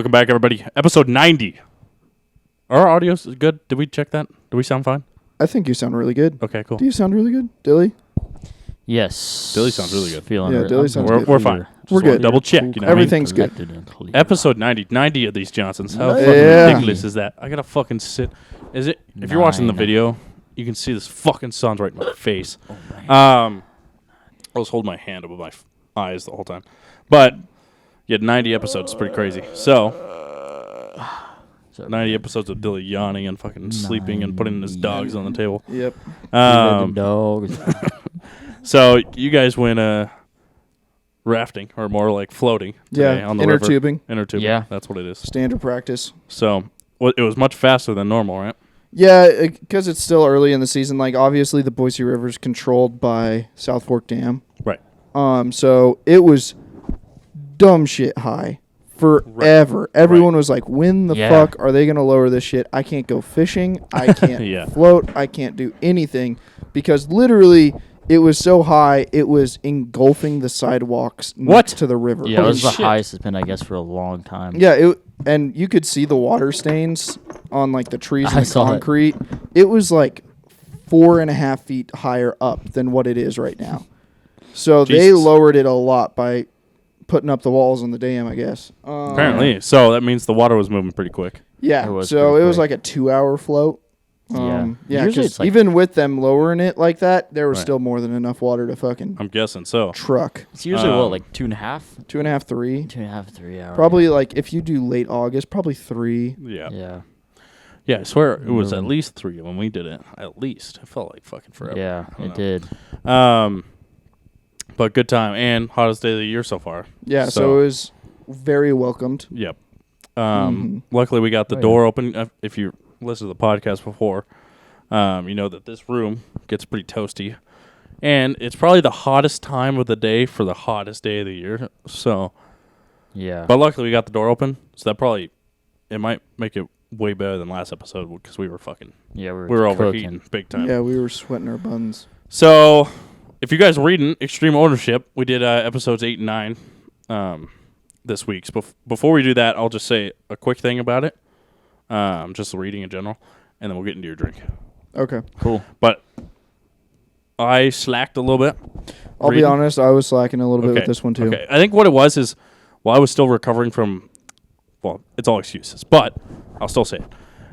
Welcome back, everybody. Episode 90. Our audio is good. Did we check that? Do we sound fine? I think you sound really good. Okay, cool. Do you sound really good, Dilly? Yes. Dilly sounds really good. Dilly sounds good. We're fine. We're good. Double check. You know Everything's good. Episode 90. 90 of these Johnsons. How Yeah. fucking ridiculous is that? I gotta fucking sit. Is it? If you're watching the video, you can see this fucking sun's right in my face. I was holding my hand above my eyes the whole time. But, yeah, 90 episodes is pretty crazy. So, 90 episodes of Dilly yawning and fucking sleeping and putting his dogs on the table. Yep. Dogs. So, you guys went rafting, or more like floating today on the inner river. tubing. Inner tubing. Yeah. That's what it is. Standard practice. So, it was much faster than normal, right? Yeah, because it's still early in the season. Like, obviously, the Boise River is controlled by South Fork Dam. Right. So it was dumb shit high forever. Right. Everyone was like, when the fuck are they going to lower this shit? I can't go fishing. I can't float. I can't do anything because literally it was so high, it was engulfing the sidewalks next to the river. Yeah, it was the highest it's been, I guess, for a long time. Yeah, and you could see the water stains on like the trees and the concrete. It was like 4.5 feet higher up than what it is right now. So they lowered it a lot by putting up the walls on the dam, I guess. Apparently. So that means the water was moving pretty quick. Yeah. It was like a 2-hour float. Yeah, because even with them lowering it like that, there was still more than enough water to fucking. I'm guessing so. Truck. It's usually like 2.5? 2.5, 3. 2.5, 3 hours. Probably like if you do late August, probably 3. Yeah. Yeah, I swear it was at least 3 when we did it. At least. It felt like fucking forever. Yeah, it did. But good time and hottest day of the year so far. Yeah, so it was very welcomed. Yep. Luckily we got the door open. If you listen to the podcast before, you know that this room gets pretty toasty. And it's probably the hottest time of the day for the hottest day of the year. So, yeah. But luckily we got the door open. So that probably, it might make it way better than last episode because we were fucking, we were overheating big time. Yeah, we were sweating our buns. So, if you guys are reading Extreme Ownership, we did episodes 8 and 9 this week. So before we do that, I'll just say a quick thing about it. Just the reading in general, and then we'll get into your drink. Okay. Cool. But I slacked a little bit. I'll be honest, I was slacking a little bit with this one, too. Okay. I think what it was is, while I was still recovering from, well, it's all excuses, but I'll still say it.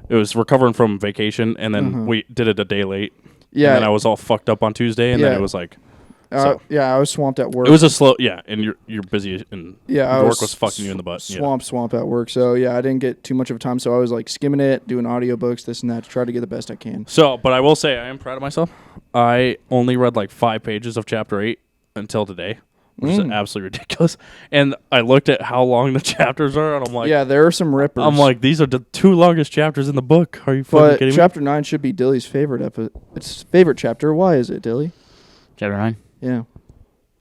It was recovering from vacation, and then we did it a day late. Yeah. And then I was all fucked up on Tuesday, and then it was like... I was swamped at work. It was a slow... Yeah, and you're busy, and work was fucking you in the butt. Swamp at work. So, I didn't get too much of a time, so I was, like, skimming it, doing audiobooks, this and that, to try to get the best I can. So, but I will say I am proud of myself. I only read, like, 5 pages of Chapter 8 until today, which is absolutely ridiculous. And I looked at how long the chapters are, and I'm like... Yeah, there are some rippers. I'm like, these are the 2 longest chapters in the book. Are you fucking kidding me? Chapter 9 should be Dilly's favorite episode. It's his favorite chapter. Why is it, Dilly? Chapter 9? Yeah.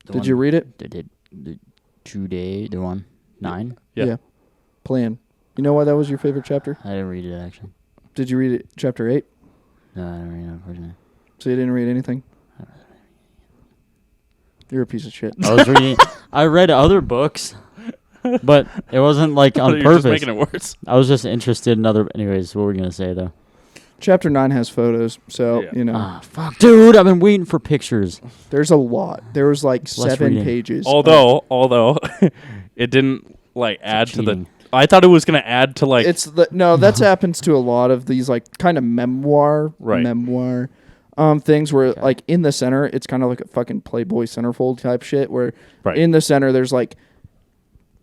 Did you read it? The 2 day, the one, 9? Yeah. Plan. You know why that was your favorite chapter? I didn't read it, actually. Did you read it, chapter 8? No, I didn't read it, unfortunately. So you didn't read anything? You're a piece of shit. I read other books, but it wasn't like on purpose. You're just making it worse. I was just interested in other... Anyways, what were we going to say, though? Chapter 9 has photos, so, you know. Ah, fuck. Dude, I've been waiting for pictures. There's a lot. There was, like, 7 pages. Although, it didn't, like, add to the... I thought it was going to add to, like... that happens to a lot of these, like, kind of memoir things where, like, in the center, it's kind of like a fucking Playboy centerfold type shit, where in the center, there's, like,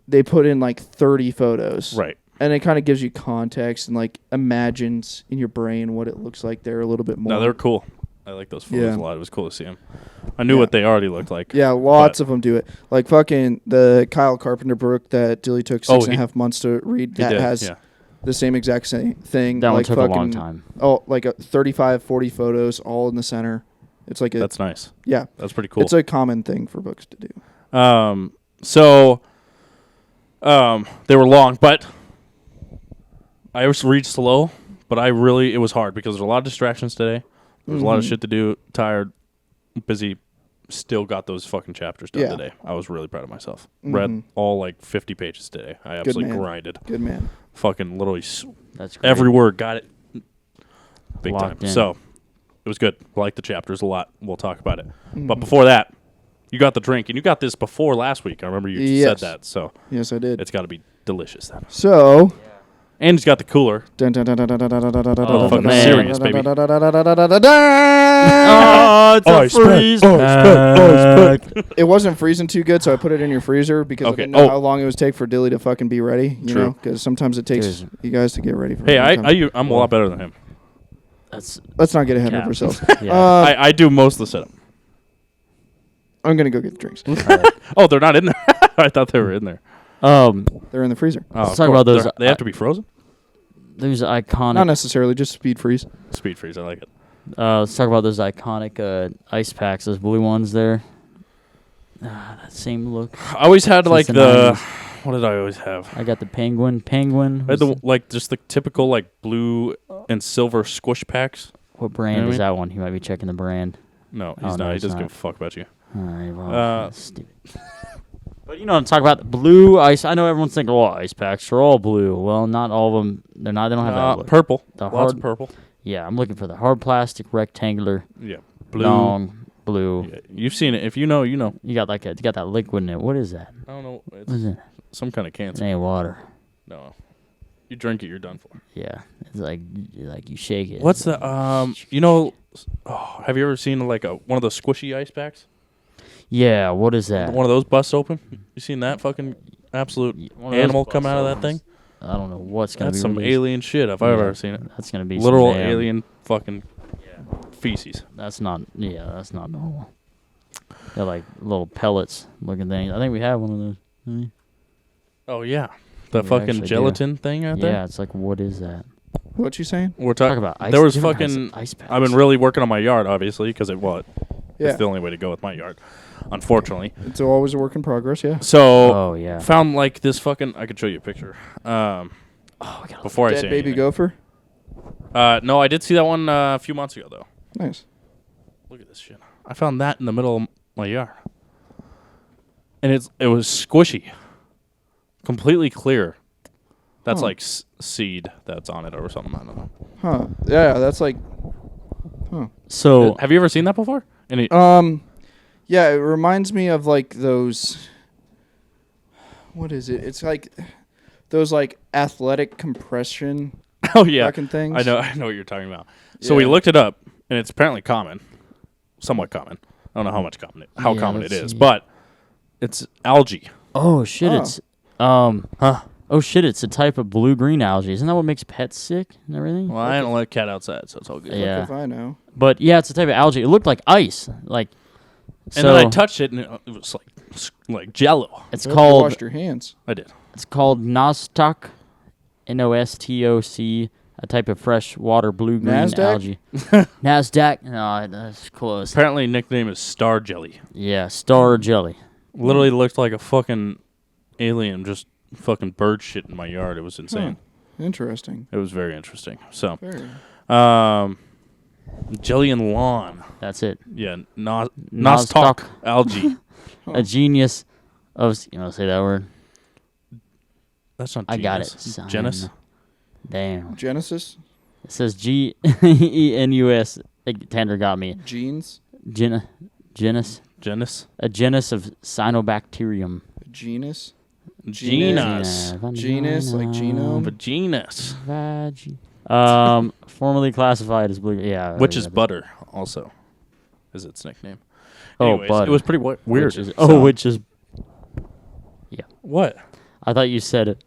they put in, like, 30 photos. Right. And it kind of gives you context and, like, imagines in your brain what it looks like there a little bit more. No, they're cool. I like those photos a lot. It was cool to see them. I knew what they already looked like. Yeah, lots of them do it. Like, fucking the Kyle Carpenter book that Dilly took 6.5 months to read, that has the same exact thing. That one took a long time. Oh, like 35, 40 photos all in the center. It's like That's nice. Yeah. That's pretty cool. It's a common thing for books to do. They were long, but... I always read slow, but it was hard because there's a lot of distractions today. There's a lot of shit to do, tired, busy, still got those fucking chapters done today. I was really proud of myself. Read all like 50 pages today. I absolutely grinded. Good man. Fucking literally That's great. every word got it big Locked time. in. So it was good. I like the chapters a lot. We'll talk about it. But before that, you got the drink, and you got this before last week. I remember you said that. So yes, I did. it's got to be delicious then. So. And he's got the cooler. Fucking serious, baby. Oh, it's a freeze pack. It wasn't freezing too good, so I put it in your freezer because I didn't know how long it would take for Dilly to fucking be ready. You know, because sometimes it takes you guys to get ready for. Hey, I'm a lot better than him. Let's not get ahead of ourselves. I do most of the setup. I'm gonna go get the drinks. Oh, they're not in there. I thought they were in there. They're in the freezer. Let's talk about those. They have to be frozen? There's iconic. Not necessarily, just speed freeze. Speed freeze, I like it. Let's talk about those iconic ice packs, those blue ones there. That same look. I always had like the the. 90s. What did I always have? I got the penguin. Penguin. I had just the typical like blue and silver squish packs. What brand is that one? He might be checking the brand. No, he's not. He doesn't give a fuck about you. All right, well, that's stupid. But you know what I'm talking about? The blue ice. I know everyone's thinking, oh, ice packs are all blue. Well, not all of them. They don't have that look. Purple. The Lots of purple. Yeah, I'm looking for the hard plastic rectangular. Yeah. Blue. Long blue. Yeah, you've seen it. If you know, you know. You got that liquid in it. What is that? I don't know. It's What is it? some kind of It cancer. ain't water. No. You drink it, you're done for. Yeah, it's like you shake it. What's the have you ever seen like one of those squishy ice packs? Yeah, what is that? One of those busts open? You seen that fucking absolute animal come out of that thing? I don't know what's gonna That's be some released. alien shit if I've ever seen it. That's gonna be Literal some damn- alien fucking feces. That's not normal. They're like little pellets looking things. I think we have one of those. Oh yeah, the We fucking actually gelatin thing out there. Yeah, it's like, what is that? What you saying? We're Talk talking about ice. There was different fucking. kinds of ice packs. I've been really working on my yard, obviously, because Yeah. it's the only way to go with my yard, unfortunately. It's always a work in progress. Yeah. So Oh yeah. found like this fucking. I could show you a picture. Before I Dead say baby anything. gopher. No, I did see that one a few months ago though. Nice. Look at this shit. I found that in the middle of my yard, and it was squishy, completely clear. That's like seed that's on it or something. I don't know. Huh. Yeah, that's like. Huh. So Have you ever seen that before? Any? Yeah, it reminds me of like those. What is it? It's like those like athletic compression. Oh yeah, fucking things. I know what you're talking about. So we looked it up, and it's apparently common, somewhat common. I don't know how common it is, but it's algae. oh shit, Oh. it's oh shit, it's a type of blue-green algae. Isn't that what makes pets sick and everything? Well, I don't let cat outside, so it's all good. Yeah. If I know. But yeah, it's a type of algae. It looked like ice, like. And then I touched it, and it was like Jello. It's You have to called. washed your hands. I did. It's called Nostoc, Nostoc, a type of freshwater blue-green Nasdaq? algae. Nasdaq? No, that's close. Apparently, nickname is Star Jelly. Yeah, star jelly. Literally looked like a fucking alien, just fucking bird shit in my yard. It was insane. Interesting. It was very interesting. So, Very. jelly and lawn. That's it. Yeah, Nostoc. Nostoc algae. A genius of. You want to say that word? That's not. I got it. genius. Genus. Damn. Genesis? It says Genus. Tanner got me. Genes? Genus. Genus. A genus of cyanobacterium. Genus? Genus. Genus, like genome? Vaginus. Formerly classified as blue. Yeah. Which is butter, also, is its nickname. Oh, Anyways, butter. It was pretty weird. Which is, So- which is. Yeah. What? I thought you said it.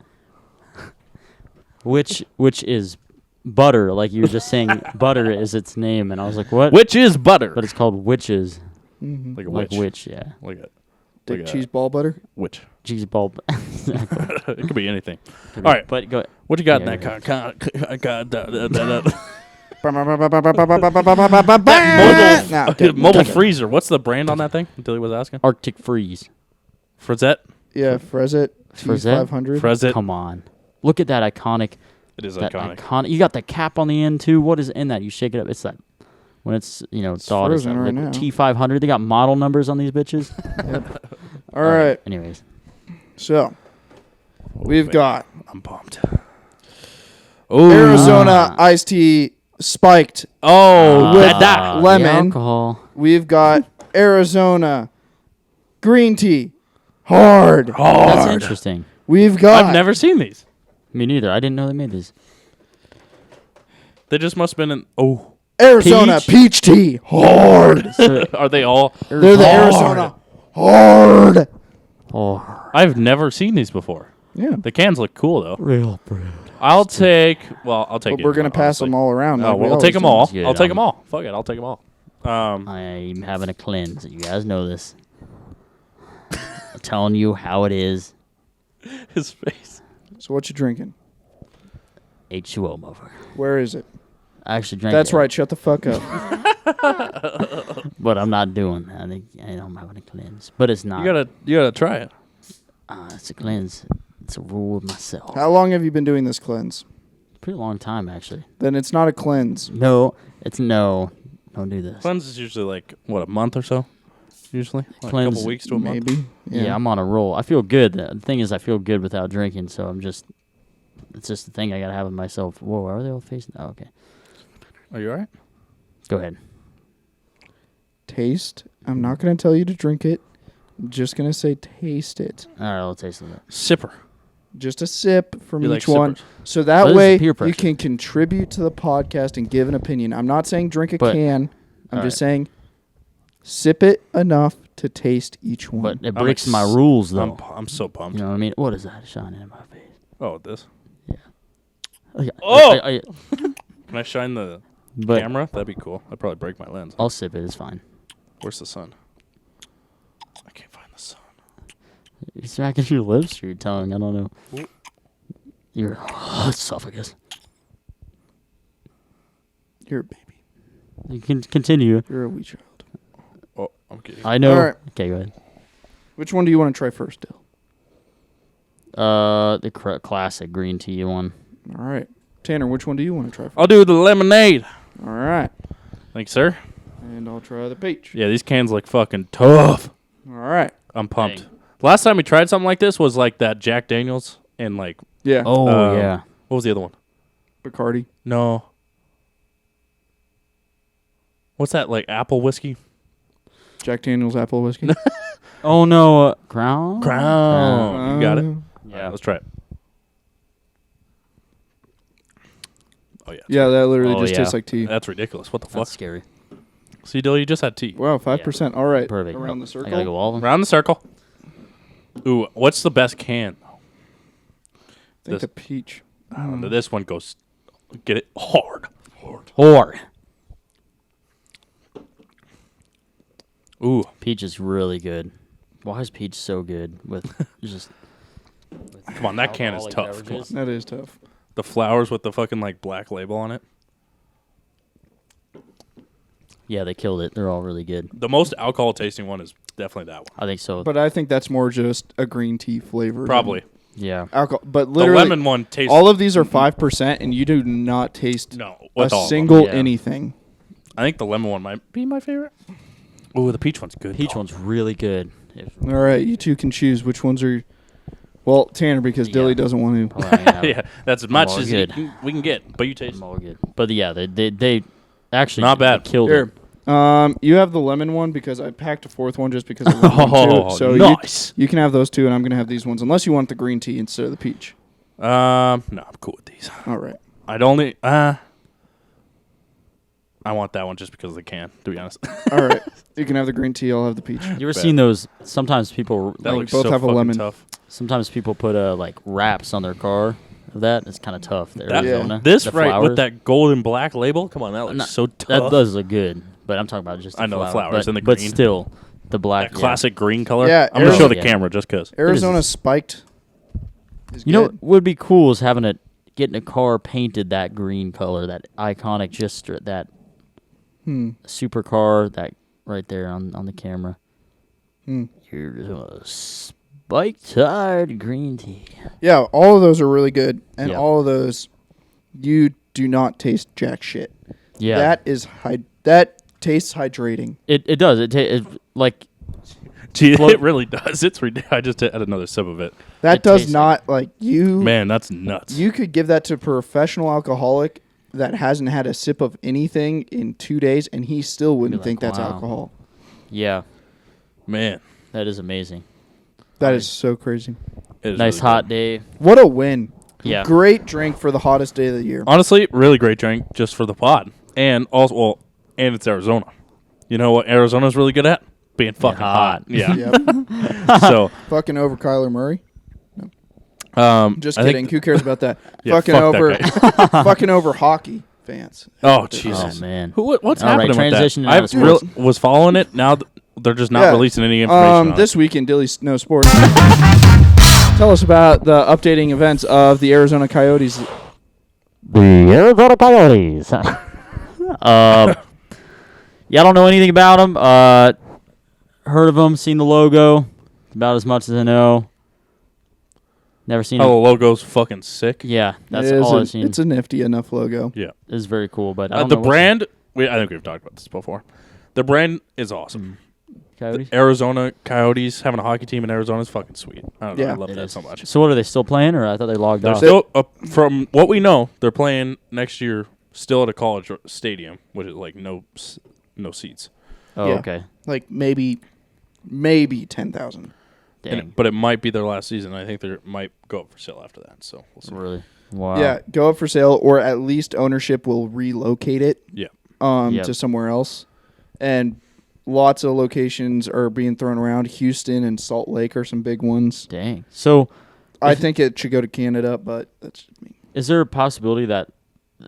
Which is butter, like you were just saying butter is its name, and I was like, what? Which is butter? But it's called witches. Mm-hmm. Like a Like witch. witch, yeah. Like a Dick cheese ball butter? witch. Cheese bulb. It could be anything. All right. But go. What you got in Yeah, that mobile freezer? What's the brand on that thing? Dilly was asking. Arctic Freeze. Frezette? Yeah, Frezet Frezette? T500. Frezette. Come on. Look at that iconic. It is That iconic. iconic. You got the cap on the end too. What is in that? You shake it up. It's that when it's It's thawed. It's frozen right now. T500. They got model numbers on these bitches. Yep. All right. Anyways, So we've got I'm pumped. Oh, Arizona iced tea spiked. Oh, with that. lemon. the alcohol. We've got Arizona green tea hard. That's interesting. We've got I've never seen these. Me neither. I didn't know they made these. They just must have been in. Oh, Arizona peach tea hard. are they all? They're the Arizona hard. Oh, I've never seen these before. Yeah. The cans look cool though. real bread. I'll take. But we're gonna pass them all around. Oh, like we we'll take always them do. all. Good, I'll take them all. Fuck it, I'll take them all. I'm having a cleanse. You guys know this. I'm telling you how it is. His face. So what you drinking? H2O, motherfucker. Where is it? I actually drank That's it, right. Shut the fuck up. but I'm not doing that. I'm having a cleanse. But it's not. You gotta try it. It's a cleanse. It's a rule of myself. How long have you been doing this cleanse? Pretty long time, actually. Then it's not a cleanse. No, it's no. Don't do this. Cleanse is usually like what, a month or so. Usually, like a Cleanse, couple weeks to a month. Maybe. Yeah, I'm on a roll. I feel good. The thing is, I feel good without drinking, so it's just the thing I gotta have in myself. Whoa, are they all facing? Oh, okay. Are you alright? Go ahead. Taste. I'm not gonna tell you to drink it. I'm just gonna say taste it. All right, I'll taste it. Sipper. Just a sip from You each like one. sippers. So that this is way peer you pressure. can contribute to the podcast and give an opinion. I'm not saying drink a But- can. I'm all just right. saying sip it enough to taste each one. But it I'm breaks ex- my rules, though. I'm so pumped. You know what I mean? What is that shining in my face? Oh, this. Yeah. Oh! Can I shine the but camera? That'd be cool. I'd probably break my lens. I'll sip it. It's fine. Where's the sun? I can't find the sun. You're smacking your lips or your tongue. I don't know. Ooh. Your esophagus. You're a baby. You can continue. You're a wee child. Oh, I'm kidding. I know. All right. Okay, go ahead. Which one do you want to try first, Dill? The classic green tea one. All right. Tanner, which one do you want to try first? I'll do the lemonade. All right. Thanks, sir. And I'll try the peach. Yeah, these cans look fucking tough. All right. I'm pumped. Dang. Last time we tried something like this was like that Jack Daniels and like, Yeah. Oh, yeah. what was the other one? Bacardi. No. What's that, like apple whiskey? Jack Daniels apple whiskey. Oh, no. Crown? Crown. You got it? Yeah. Let's try it. Oh, yeah. Yeah, that literally Oh, just yeah. tastes like tea. That's ridiculous. What the fuck? That's scary. See, Dilly, you just had tea. Wow, 5%. All right. Perfect. Around the I circle. gotta go all of them. Around the circle. Ooh, what's the best can? I think this- the peach. I don't know. This one goes, get it hard. Hard. Ooh. Peach is really good. Why is peach so good with just... Come on, that can is alcoholic tough. Come on. beverages? That is tough. The flowers with the fucking like black label on it. Yeah, they killed it. They're all really good. The most alcohol tasting one is definitely that one. I think so. But I think that's more just a green tea flavor. than Probably. Yeah. Alcohol. But The literally, lemon one tastes. all of these are 5%, and you do not taste no, a with all of them. single Yeah. anything. I think the lemon one might be my favorite. Ooh, the peach one's good. Peach though. one's really good. If, All right, you two can choose which ones are. Well, Tanner, because Yeah. Dilly doesn't want to. probably gonna have Yeah, that's as much all as good. we can get. But you taste. them all good. But yeah, they actually Not bad. they killed Here, it. you have the lemon one because I packed a fourth one just because I wanted Oh, to. So nice. you can have those two, and I'm gonna have these ones, unless you want the green tea instead of the peach. No, I'm cool with these. All right. I'd only. I want that one just because of the can. To be honest, All right. You can have the green tea. I'll have the peach. You ever Bet. seen those? Sometimes people that Like, looks both so have a fucking lemon. tough. sometimes people put like wraps on their car of that. It's kind of tough. The That, Arizona, This the right flowers. with that gold and black label. Come on, that looks No, so tough. That does look good, but I'm talking about just. I know the flower. flowers but, and the but green. still, the black. That classic green color. Yeah, I'm gonna show the Arizona- camera just because. Arizona this? spiked. Is You know good. what would be cool is getting a car painted that green color, that iconic, just that supercar, that right there on the camera. Here's spiked tide green tea. Yeah, all of those are really good, and Yeah. all of those, you do not taste jack shit. Yeah, That is That tastes hydrating. It does. It like. Gee, it really does. It's ridiculous. I just had another sip of it. That does not like you. Man, that's nuts. You could give that to a professional alcoholic that hasn't had a sip of anything in 2 days, and he still wouldn't think that's alcohol. Yeah, man, that is amazing. That is so crazy. Nice really hot day. What a win! Yeah, great drink for the hottest day of the year. Honestly, really great drink just for the pod, and also, and it's Arizona. You know what Arizona's really good at? Being fucking hot. Yeah. Yep. So fucking over Kyler Murray. No. Just kidding. Who cares about that? Yeah, fucking over. Fucking over hockey fans. Oh Jesus. Oh man. What's happening with that? I was following it. Now they're just not releasing any information. On this week in Dilly No Sports. Tell us about the updating events of the Arizona Coyotes. The Arizona Coyotes. Yeah, I don't know anything about them. Heard of them, seen the logo, about as much as I know. Never seen it. Oh, the logo's fucking sick. Yeah, that's all I've seen. It's a nifty enough logo. Yeah. It's very cool, but I don't the know brand, I think we've talked about this before. The brand is awesome. Coyotes? Arizona Coyotes, having a hockey team in Arizona is fucking sweet. I don't know. I love that so much. So what, are they still playing, or I thought they logged off? Still, from what we know, they're playing next year still at a college stadium, which is like no seats. Oh, okay. Like maybe 10,000. But it might be their last season. I think they might go up for sale after that. So we'll see. Really? Wow. Yeah, go up for sale, or at least ownership will relocate it. Yeah. To somewhere else, and lots of locations are being thrown around. Houston and Salt Lake are some big ones. Dang. So I think it should go to Canada, but that's just me. Is there a possibility that,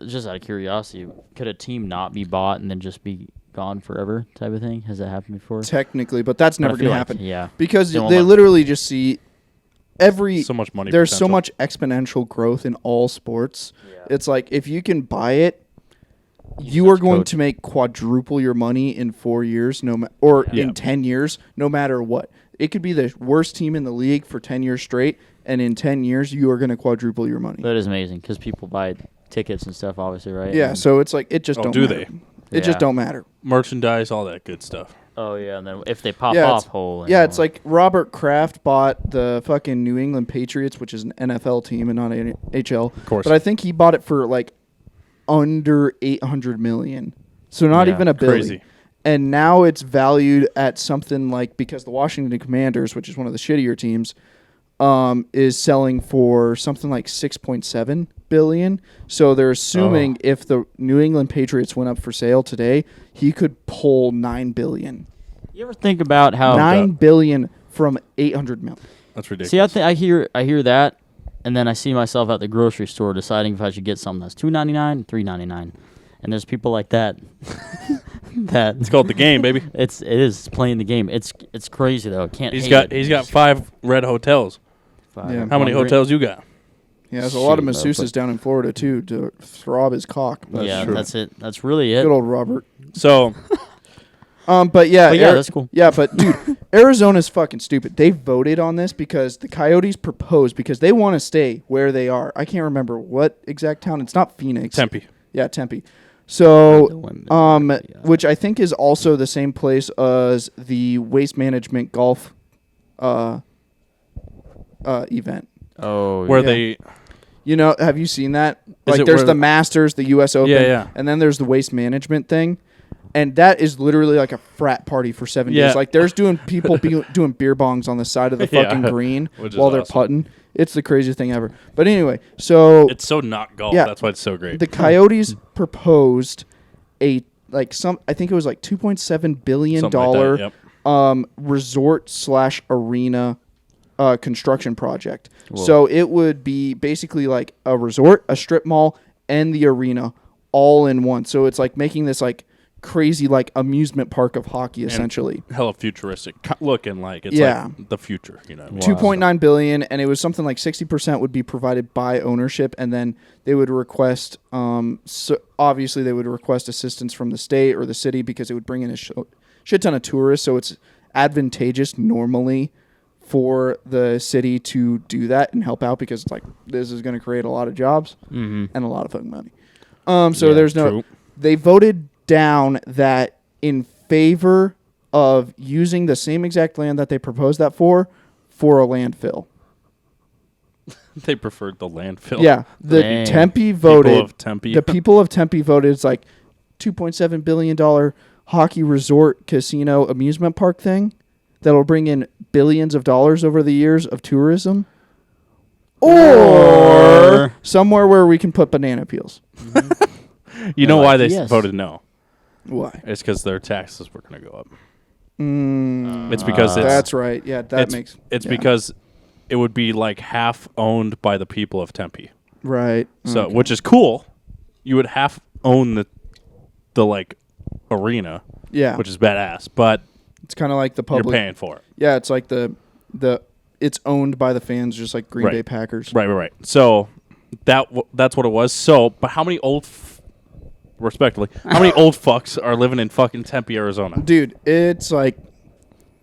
just out of curiosity, could a team not be bought and then just be gone forever type of thing? Has that happened before? Technically, but that's never going to happen. Yeah. Because they literally just see so much money. There's potential. So much exponential growth in all sports. Yeah. It's like if you can buy it, you are going to make quadruple your money in 4 years, in 10 years, no matter what. It could be the worst team in the league for 10 years straight, and in 10 years, you are going to quadruple your money. That is amazing because people buy tickets and stuff, obviously, right? Yeah, so it's like it just don't matter. It just don't matter. Merchandise, all that good stuff. Oh, yeah, and then if they pop off whole. Yeah, it's like Robert Kraft bought the fucking New England Patriots, which is an NFL team and not an NHL. Of course. But I think he bought it for like under $800 million. So not even $1 billion. Crazy. And now it's valued at something like, because the Washington Commanders, which is one of the shittier teams, is selling for something like $6.7 billion. So they're assuming if the New England Patriots went up for sale today, he could pull $9 billion. You ever think about how $9 billion from $800 million? That's ridiculous. See, I hear that, and then I see myself at the grocery store deciding if I should get something that's $2.99, $3.99, and there's people like that. That it's called the game, baby. It is playing the game. It's crazy though. He's got 5 red hotels. Yeah. How many hotels you got? Yeah, there's a lot of masseuses down in Florida too to throb his cock. That's it. That's really it. Good old Robert. So, but yeah, that's cool. Yeah, but dude, Arizona's fucking stupid. They voted on this because the Coyotes proposed because they want to stay where they are. I can't remember what exact town. It's not Phoenix. Tempe. Yeah, Tempe. So, which I think is also the same place as the Waste Management Golf event. Oh, where they... You know, have you seen that? Like, there's the Masters, the U.S. Open, and then there's the Waste Management thing. And that is literally like a frat party for 7 days. Like, there's people doing beer bongs on the side of the fucking green while they're putting. It's the craziest thing ever. But anyway, so... It's so not golf. Yeah, that's why it's so great. The Coyotes proposed I think it was like $2.7 billion resort/arena construction project. Whoa. So it would be basically like a resort, a strip mall, and the arena all in one. So it's like making this like crazy like amusement park of hockey essentially. Hella futuristic looking, like it's like the future, you know. Wow. $2.9 billion, and it was something like 60% would be provided by ownership, and then they would request obviously they would request assistance from the state or the city because it would bring in a shit ton of tourists, so it's advantageous normally for the city to do that and help out because it's like this is going to create a lot of jobs and a lot of fucking money. There's no... True. They voted down that in favor of using the same exact land that they proposed that for a landfill. They preferred the landfill. Yeah, the Dang. Tempe voted. People of Tempe. The people of Tempe voted. It's like $2.7 billion hockey resort casino amusement park thing that'll bring in billions of dollars over the years of tourism. Or somewhere where we can put banana peels. You know why they yes. voted no? Why? It's because their taxes were going to go up. It's because that's right. Yeah, it's because it would be like half owned by the people of Tempe. Right. So, which is cool. You would half own the like arena. Yeah. Which is badass, but it's kind of like the public. You're paying for it. Yeah, it's like the it's owned by the fans, just like Green Bay Packers. Right. So that's what it was. So, but how many respectively, how many old fucks are living in fucking Tempe, Arizona? Dude, it's like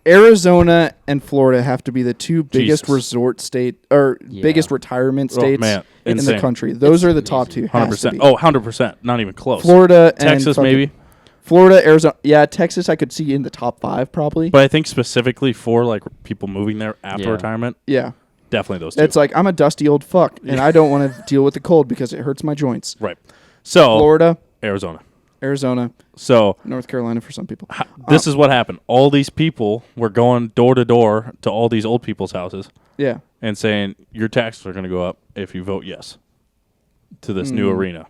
Arizona and Florida have to be the two biggest resort state or biggest retirement states in the country. Those are the top two. 100%. Oh, 100%. Not even close. Florida and Texas, maybe. Florida, Arizona. Yeah, Texas I could see in the top 5 probably. But I think specifically for like people moving there after retirement. Yeah. Definitely those two. It's like I'm a dusty old fuck and I don't want to deal with the cold because it hurts my joints. Right. So Florida, Arizona. So North Carolina for some people. This is what happened. All these people were going door to door to all these old people's houses. Yeah. And saying your taxes are going to go up if you vote yes to this new arena.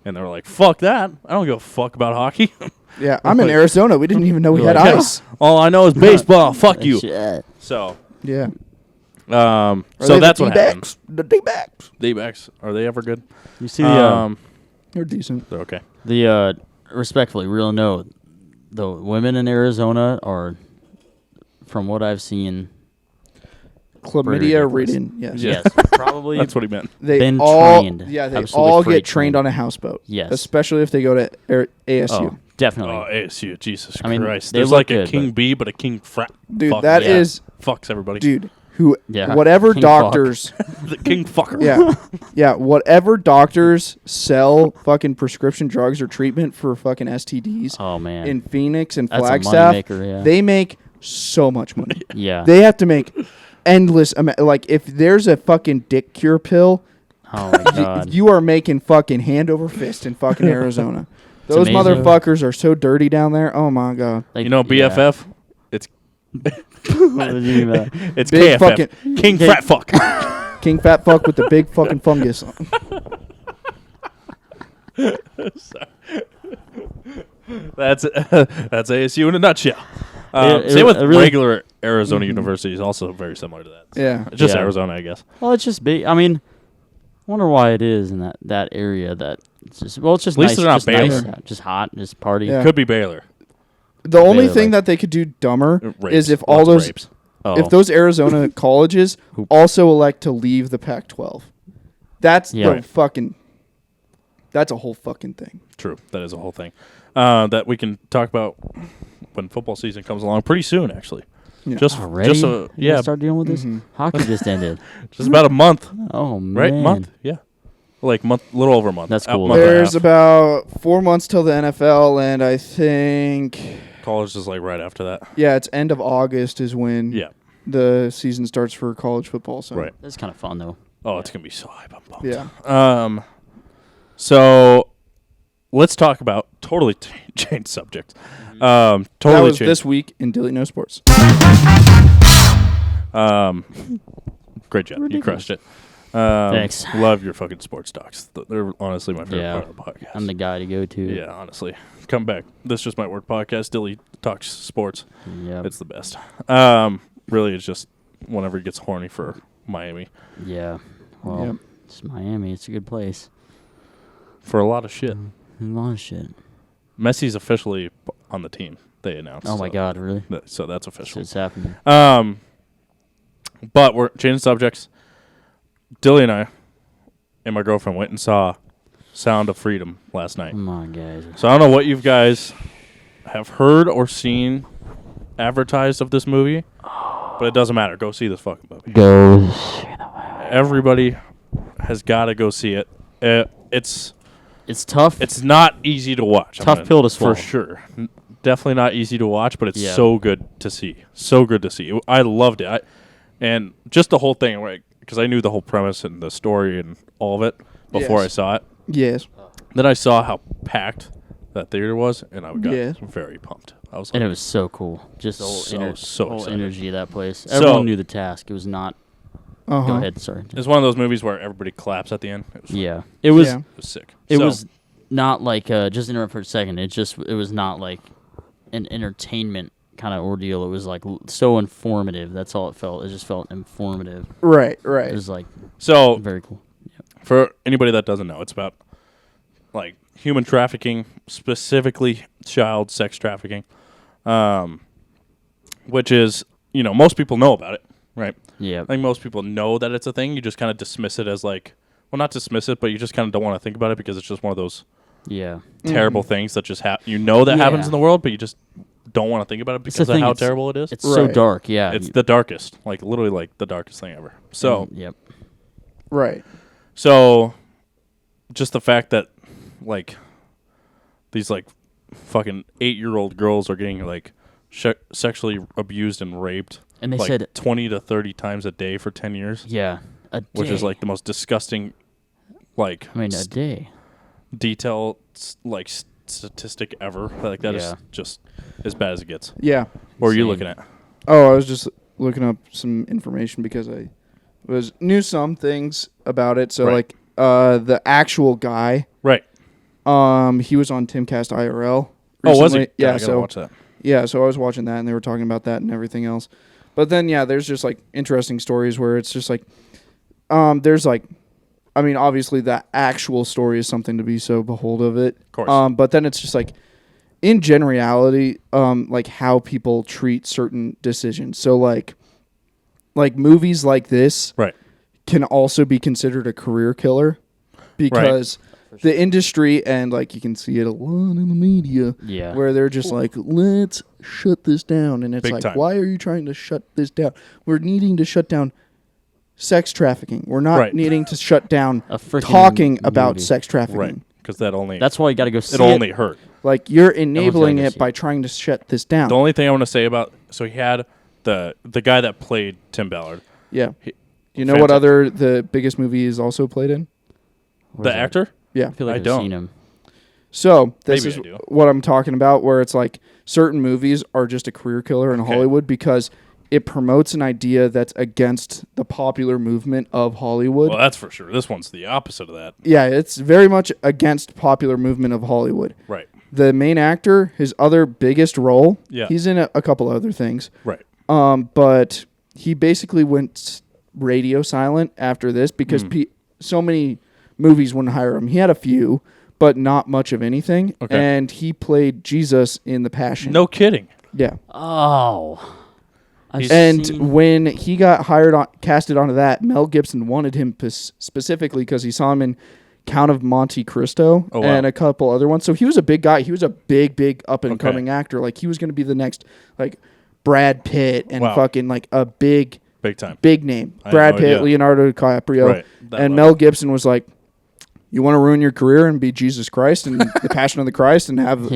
And they were like, fuck that. I don't give a fuck about hockey. Yeah, I'm in Arizona. We didn't even know we had ice. All I know is baseball. Fuck you. Shit. So, yeah. So that's what happened. The D-backs. D-backs. Are they ever good? You see the they're decent. They're okay. The respectfully, real no, the women in Arizona are, from what I've seen, chlamydia ridden. Yes, probably. That's what he meant. They all trained. Yeah, they all get trained on a houseboat. Yes, especially if they go to ASU. Oh, definitely. Oh, ASU. Jesus I mean, Christ. There's like a king bee, but a king frat. Dude, that is fucks everybody. Dude, whatever king doctors, the king fucker. Yeah, whatever doctors sell fucking prescription drugs or treatment for fucking STDs. Oh man, in Phoenix and that's Flagstaff, they make so much money. Yeah, they have to make endless. Like if there's a fucking dick cure pill, oh my god, you are making fucking hand over fist in fucking Arizona. Those motherfuckers are so dirty down there. Oh my god. Like, you know BFF? It's it's big KFF. King Fat Fuck. King Fat Fuck with the big fucking fungus. That's ASU in a nutshell. Same with regular Arizona University is also very similar to that. So yeah. It's just Arizona, I guess. Well, it's just big. I mean, I wonder why it is in that area that it's just it's just at least nice. they're not Baylor. Nice, just hot, just party. Yeah. Could be Baylor. The only thing that they could do dumber is if all those if those Arizona colleges also elect to leave the Pac-12. That's the fucking. That's a whole fucking thing. True, that is a whole thing that we can talk about when football season comes along pretty soon. Actually, Start dealing with this. Hockey just ended. Just about a month. Oh man, right? Month, yeah. Like little over a month. That's cool. There's about 4 months till the NFL, and I think college is like right after that. Yeah, it's end of August is when the season starts for college football. So that's kind of fun though. Oh, it's gonna be so hype. I'm pumped. Yeah. So let's talk about totally changed subject. Totally that was changed. This week in Dilly No Sports. Great job. Ridiculous. You crushed it. Thanks. Love your fucking sports talks. They're honestly my favorite part of the podcast. I'm the guy to go to. Yeah, honestly. Come back. This just might work podcast. Dilly talks sports. Yeah. It's the best. Really, it's just whenever he gets horny for Miami. Yeah. Well, it's Miami. It's a good place. For a lot of shit. A lot of shit. Messi's officially on the team, they announced. Oh, my God, really? So that's official. It's happening. But we're changing subjects. Dilly and I and my girlfriend went and saw Sound of Freedom last night. Come on, guys. So I don't know what you guys have heard or seen advertised of this movie, but it doesn't matter. Go see this fucking movie. Go see the movie. Everybody has got to go see it. It's It's tough. It's not easy to watch. Tough pill to swallow. For sure. Definitely not easy to watch, but it's so good to see. So good to see. I loved it. And just the whole thing, right? Because I knew the whole premise and the story and all of it before I saw it. Yes. Then I saw how packed that theater was, and I got very pumped. I was like, and it was so cool. Just the whole, whole energy of that place. Everyone knew the task. It was not. Go ahead, sorry. It's one of those movies where everybody claps at the end. It was sick. It was not like just interrupt for a second. It was not like an entertainment kind of ordeal. It was like so informative. That's all it felt. It just felt informative. Right. It was like very cool. Yep. For anybody that doesn't know, it's about like human trafficking, specifically child sex trafficking, which is, most people know about it, right? Yeah. I think most people know that it's a thing. You just kind of dismiss it as like, well, not dismiss it, but you just kind of don't want to think about it because it's just one of those terrible things that just happens in the world, but you just don't want to think about it because of how terrible it is. It's so dark, yeah. It's the darkest, like literally like the darkest thing ever. So, Right. So, just the fact that like these like fucking 8-year-old girls are getting like sexually abused and raped, and they like said 20 to 30 times a day for 10 years. Yeah, a day. Which is like the most disgusting, like a day detailed like statistic ever. Like that is just as bad as it gets. Yeah. What are you looking at? Oh, I was just looking up some information because I knew some things about it. So like the actual guy, right? He was on Timcast IRL recently. Oh, was he? Yeah, I gotta watch that. Yeah, so I was watching that, and they were talking about that and everything else. But then, there's just like interesting stories where it's just like, there's like, I mean, obviously the actual story is something to be so behold of it. Of course. But then it's just like, in generality, like how people treat certain decisions. So like movies like this, can also be considered a career killer because the industry, and like you can see it a lot in the media, where they're just like, let's shut this down, and it's Big like, time. why are you trying to shut this down? We're needing to shut down sex trafficking. We're not needing to shut down talking about sex trafficking. Right, because that's why you got to go see it. It'll only hurt. Like, you're enabling it by trying to shut this down. The only thing I want to say about, so he had the guy that played Tim Ballard. Yeah. You know what the biggest movie is also played in? The actor? Yeah. I feel like I've seen him. So this is what I'm talking about, where it's like certain movies are just a career killer in Hollywood because it promotes an idea that's against the popular movement of Hollywood. Well, that's for sure. This one's the opposite of that. Yeah, it's very much against popular movement of Hollywood. Right. The main actor, his other biggest role, he's in a couple other things. Right. But he basically went radio silent after this because so many movies wouldn't hire him. He had a few, but not much of anything. Okay. And he played Jesus in The Passion. No kidding. Yeah. Oh. When he got casted onto that, Mel Gibson wanted him specifically because he saw him in Count of Monte Cristo and a couple other ones. So he was a big guy. He was a big up and coming actor. Like, he was going to be the next like Brad Pitt and fucking like a big time, big name. Brad Pitt, Leonardo DiCaprio, and Mel Gibson was like, "You want to ruin your career and be Jesus Christ and the Passion of the Christ and have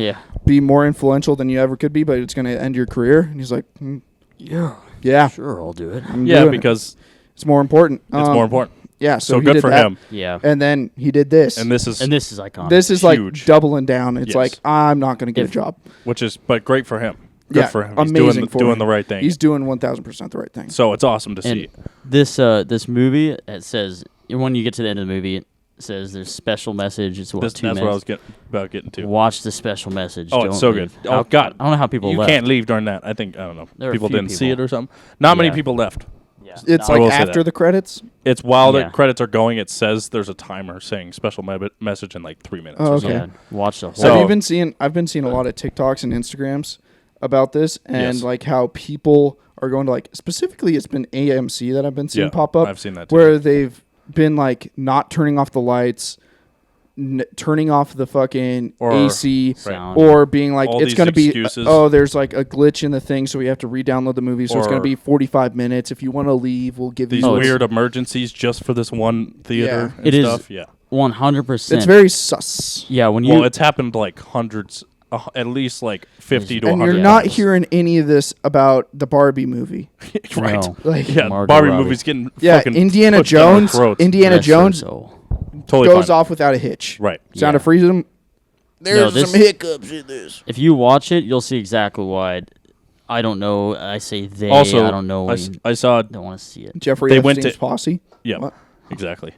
be more influential than you ever could be, but it's going to end your career." And he's like, "Yeah, sure, I'll do it." Because it's more important. It's more important. Yeah, so good for him. Yeah, and then he did this, and this is iconic. This is huge. Like doubling down. It's like, I'm not going to get a job, but great for him. Good for him. He's amazing doing the right thing. He's doing 1,000% the right thing. So it's awesome to see. This movie, it says when you get to the end of the movie, it says there's special message. It's 2 minutes. That's what I was getting to. Watch the special message. Oh, it's so good. Oh God, I don't know how people you left. can't leave during that. I don't know. People didn't see it or something. Yeah. Not many people left. Yeah. It's like after the credits. It's while the credits are going. It says there's a timer saying special message in like 3 minutes. Oh, or okay. something. Yeah. Watch the whole. So I've been seeing a lot of TikToks and Instagrams about this, and like how people are going to like, specifically it's been AMC that I've been seeing pop up. I've seen that too. Where they've been like not turning off the lights, turning off the fucking AC, or being like, all it's going to be excuses. There's like a glitch in the thing, so we have to re-download the movie, so it's going to be 45 minutes. If you want to leave, we'll give these you weird emergencies just for this one theater and it stuff. Is 100%. It's very sus. Yeah, when you... Well, it's happened like hundreds, at least like 50 to 100 And you're not hearing any of this about the Barbie movie. right. No. Like, Yeah, Margot Barbie Robbie. movie's getting yeah, fucking Indiana pushed down our Jones. throats. Indiana Rest her Jones soul. Totally goes fine. off without a hitch. Right. Sound Yeah. of Freedom. There's this- some hiccups in this. If you watch it, you'll see exactly why. I don't know. I say they. Also, I don't know. I saw. don't want to see it. Jeffrey They went Epstein's to- posse. Yeah, What? exactly.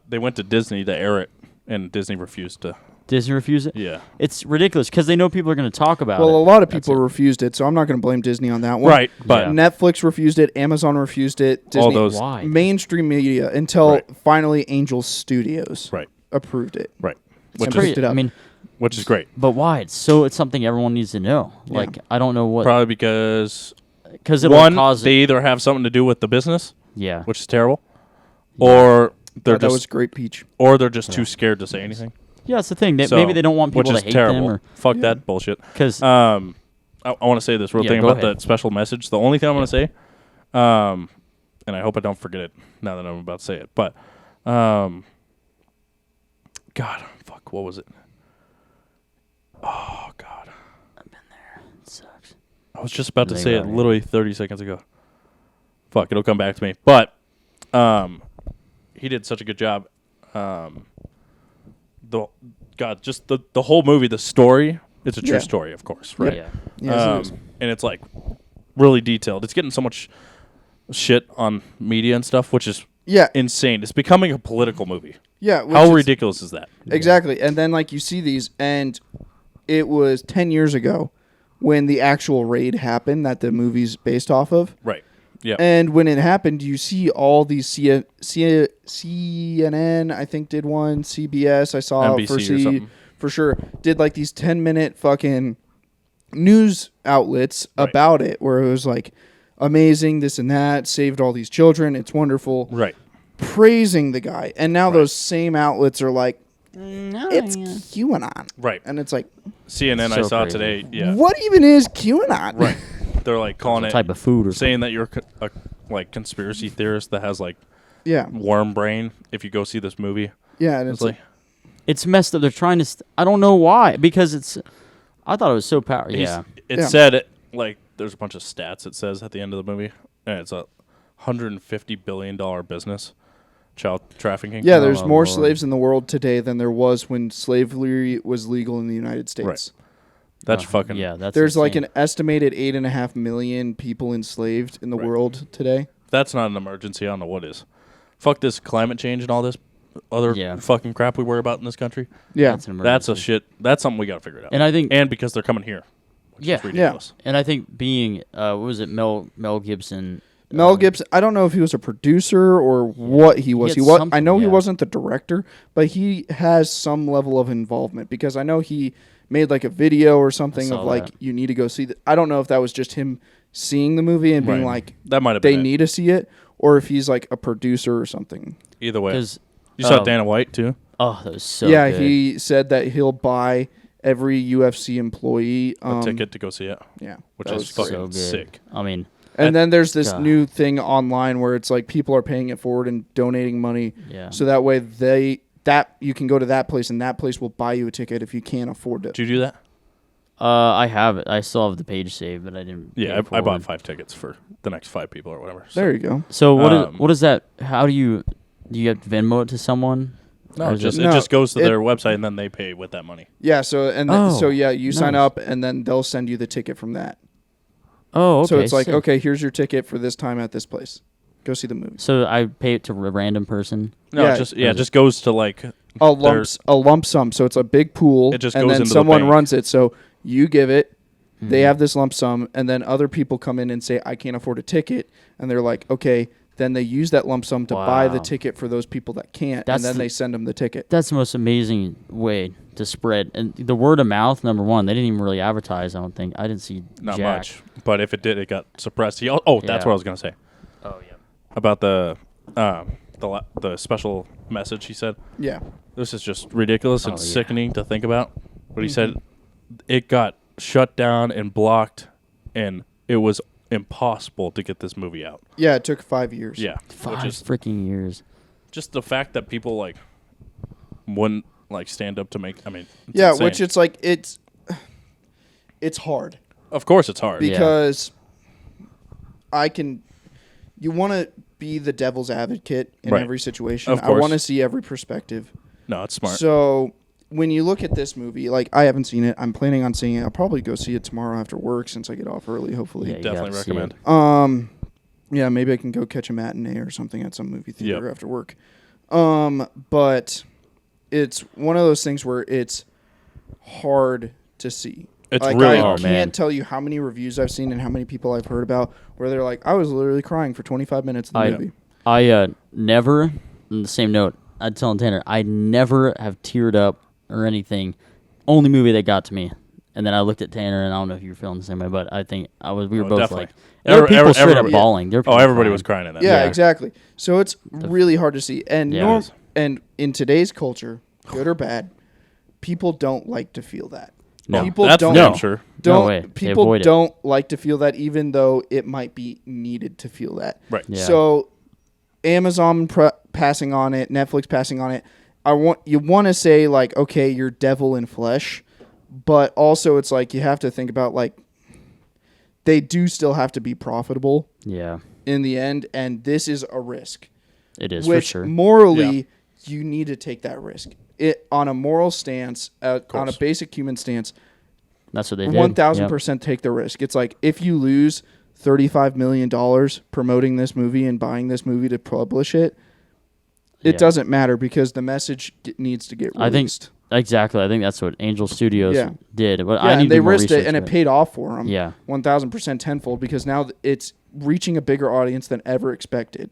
They went to Disney to air it, and Disney refused to. Disney refused it? Yeah. It's ridiculous because they know people are going to talk about it. Well, a lot of That's people it. refused it, so I'm not going to blame Disney on that one. Right, but Yeah. Netflix refused it. Amazon refused it. Disney, all those. Why? mainstream media until Right. finally Angel Studios Right. approved it. Right. It's Which crazy. is it up. I mean, which is great. but why? It's something everyone needs to know. Yeah. Like, I don't know what. Probably because Because it'll one, cause. they either have something to do with the business, yeah. which is terrible, or they're That was just, great, Peach. or they're just too scared to say anything. Yeah, it's the thing. So, Maybe they don't want which people is to hate terrible. them. Or Fuck Yeah. that bullshit. because I want to say this real Yeah, thing go about ahead. that special message. The only thing I'm going to say, and I hope I don't forget it now that I'm about to say it, but, God, fuck, what was it? Oh, God. it sucks. I was just about to Think say it about it. literally 30 seconds ago. Fuck, it'll come back to me. But, he did such a good job. Just the whole movie, the story, it's a true Yeah. story, of course, right? Yeah. Yes, it is. And it's like really detailed. It's getting so much shit on media and stuff, which is Yeah, insane. It's becoming a political movie. yeah. which How is- ridiculous is that? Exactly. And then, like, you see these, and it was 10 years ago when the actual raid happened that the movie's based off of. Right. Yeah. And when it happened, you see all these CNN, I think, did one. CBS, I saw NBC for or something. for sure, did like these 10-minute fucking news outlets about it, where it was like amazing, this and that, saved all these children, it's wonderful, Right. praising the guy. And now Right. those same outlets are like, No, it's QAnon. Right. And it's like, CNN So I saw crazy. today. Yeah. what even is QAnon? Right. They're like calling Some it type of food or saying that you're a like conspiracy theorist that has like Yeah. worm brain if you go see this movie. Yeah. And It's it's like It's messed up. They're trying to. I don't know why. Because it's. I thought it was so powerful. Yeah. It Yeah. said it like there's a bunch of stats it says at the end of the movie, and it's a $150 billion business, child trafficking. yeah, there's Oh, more Lord. slaves in the world today than there was when slavery was legal in the United States. Right. That's fucking Yeah, that's. There's like insane. an estimated 8.5 million people enslaved in the Right. world today. That's not an emergency. I don't know what is. Fuck this climate change and all this other Yeah. fucking crap we worry about in this country. Yeah. That's an That's a emergency. shit. That's something we got to figure it out. And I think. And because they're coming here, which Yeah. is ridiculous. And I think being. What was it? Mel Gibson. Mel Gibson, I don't know if he was a producer or what he was. had He was. I something, know he yeah. wasn't the director, but he has some level of involvement because I know he made like a video or something saw of like that. you need to go see. I don't know if that was just him seeing the movie and being Right. like That might have they been it. need to see it, or if he's like a producer or something. Either way. Because. You saw Dana White too? Oh, that was so. yeah, good. he said that he'll buy every UFC employee A ticket to go see it, Yeah, which that is was fucking so good. sick. I mean. And then there's this God. new thing online where it's like people are paying it forward and donating money, Yeah. so that way you can go to that place and that place will buy you a ticket if you can't afford it. Did you do that? I have it. I still have the page saved, but I didn't. Yeah, pay I forward. bought 5 tickets for the next 5 people or whatever. So. There you go. So Um, what is that? How do you have to Venmo it to someone? No, Or it is just it- it No, just goes to it- their website and then they pay with that money. Yeah. So you sign nice. up and then they'll send you the ticket from that. Oh, okay. so it's like, sick. okay, here's your ticket for this time at this place. Go see the movie. So I pay it to a random person. No, Yeah. it just goes to like A lump sum. So it's a big pool. It just and goes then into the someone bank. runs it. So you give it. They Mhm. have this lump sum, and then other people come in and say, I can't afford a ticket. And they're like, okay. Then they use that lump sum to buy the Wow. ticket for those people that can't. That's and then the- they send them the ticket. That's the most amazing way to spread. And the word of mouth, number one, they didn't even really advertise, I don't think. I didn't see not jack. much, but if it did, it got suppressed. That's Yeah. what I was gonna say Oh, yeah. about the special message. He said Yeah. this is just ridiculous and Oh, yeah. sickening to think about. But he said it got shut down and blocked, and it was impossible to get this movie out. Yeah, it took 5 years. Yeah, 5 which is freaking years. just the fact that people like wouldn't like stand up to make. I mean, insane. Which it's like it's hard. Of course, it's hard because you want to be the devil's advocate in every situation. I want to see every perspective. No, it's smart. So when you look at this movie, like I haven't seen it. I'm planning on seeing it. I'll probably go see it tomorrow after work since I get off early. Hopefully, definitely recommend. Yeah, maybe I can go catch a matinee or something at some movie theater after work. But it's one of those things where it's hard to see. It's like, really hard. I can't tell you how many reviews I've seen and how many people I've heard about where they're like, I was literally crying for 25 minutes in the movie. I never, on the same note, I'd tell Tanner, I never have teared up or anything. Only movie that got to me. And then I looked at Tanner, and I don't know if you were feeling the same way, but I think we were both definitely. like, there were people straight up bawling. Everybody was crying in that. Yeah, exactly. So it's really hard to see. And and in today's culture, good or bad, people don't like to feel that. No, people that's don't. Sure. People don't like to feel that, even though it might be needed to feel that. Right. Yeah. So, Amazon passing on it, Netflix passing on it. You want to say like, okay, you're devil in flesh, but also it's like you have to think about like they do still have to be profitable. Yeah. In the end, and this is a risk. It is for sure. Which morally, you need to take that risk. On a moral stance, on a basic human stance, that's what they did. 1,000% take the risk. It's like if you lose $35 million promoting this movie and buying this movie to publish it, it doesn't matter because the message needs to get released. Exactly. I think that's what Angel Studios did. But and they risked it, and it paid off for them. Yeah. 1,000% tenfold because now it's reaching a bigger audience than ever expected.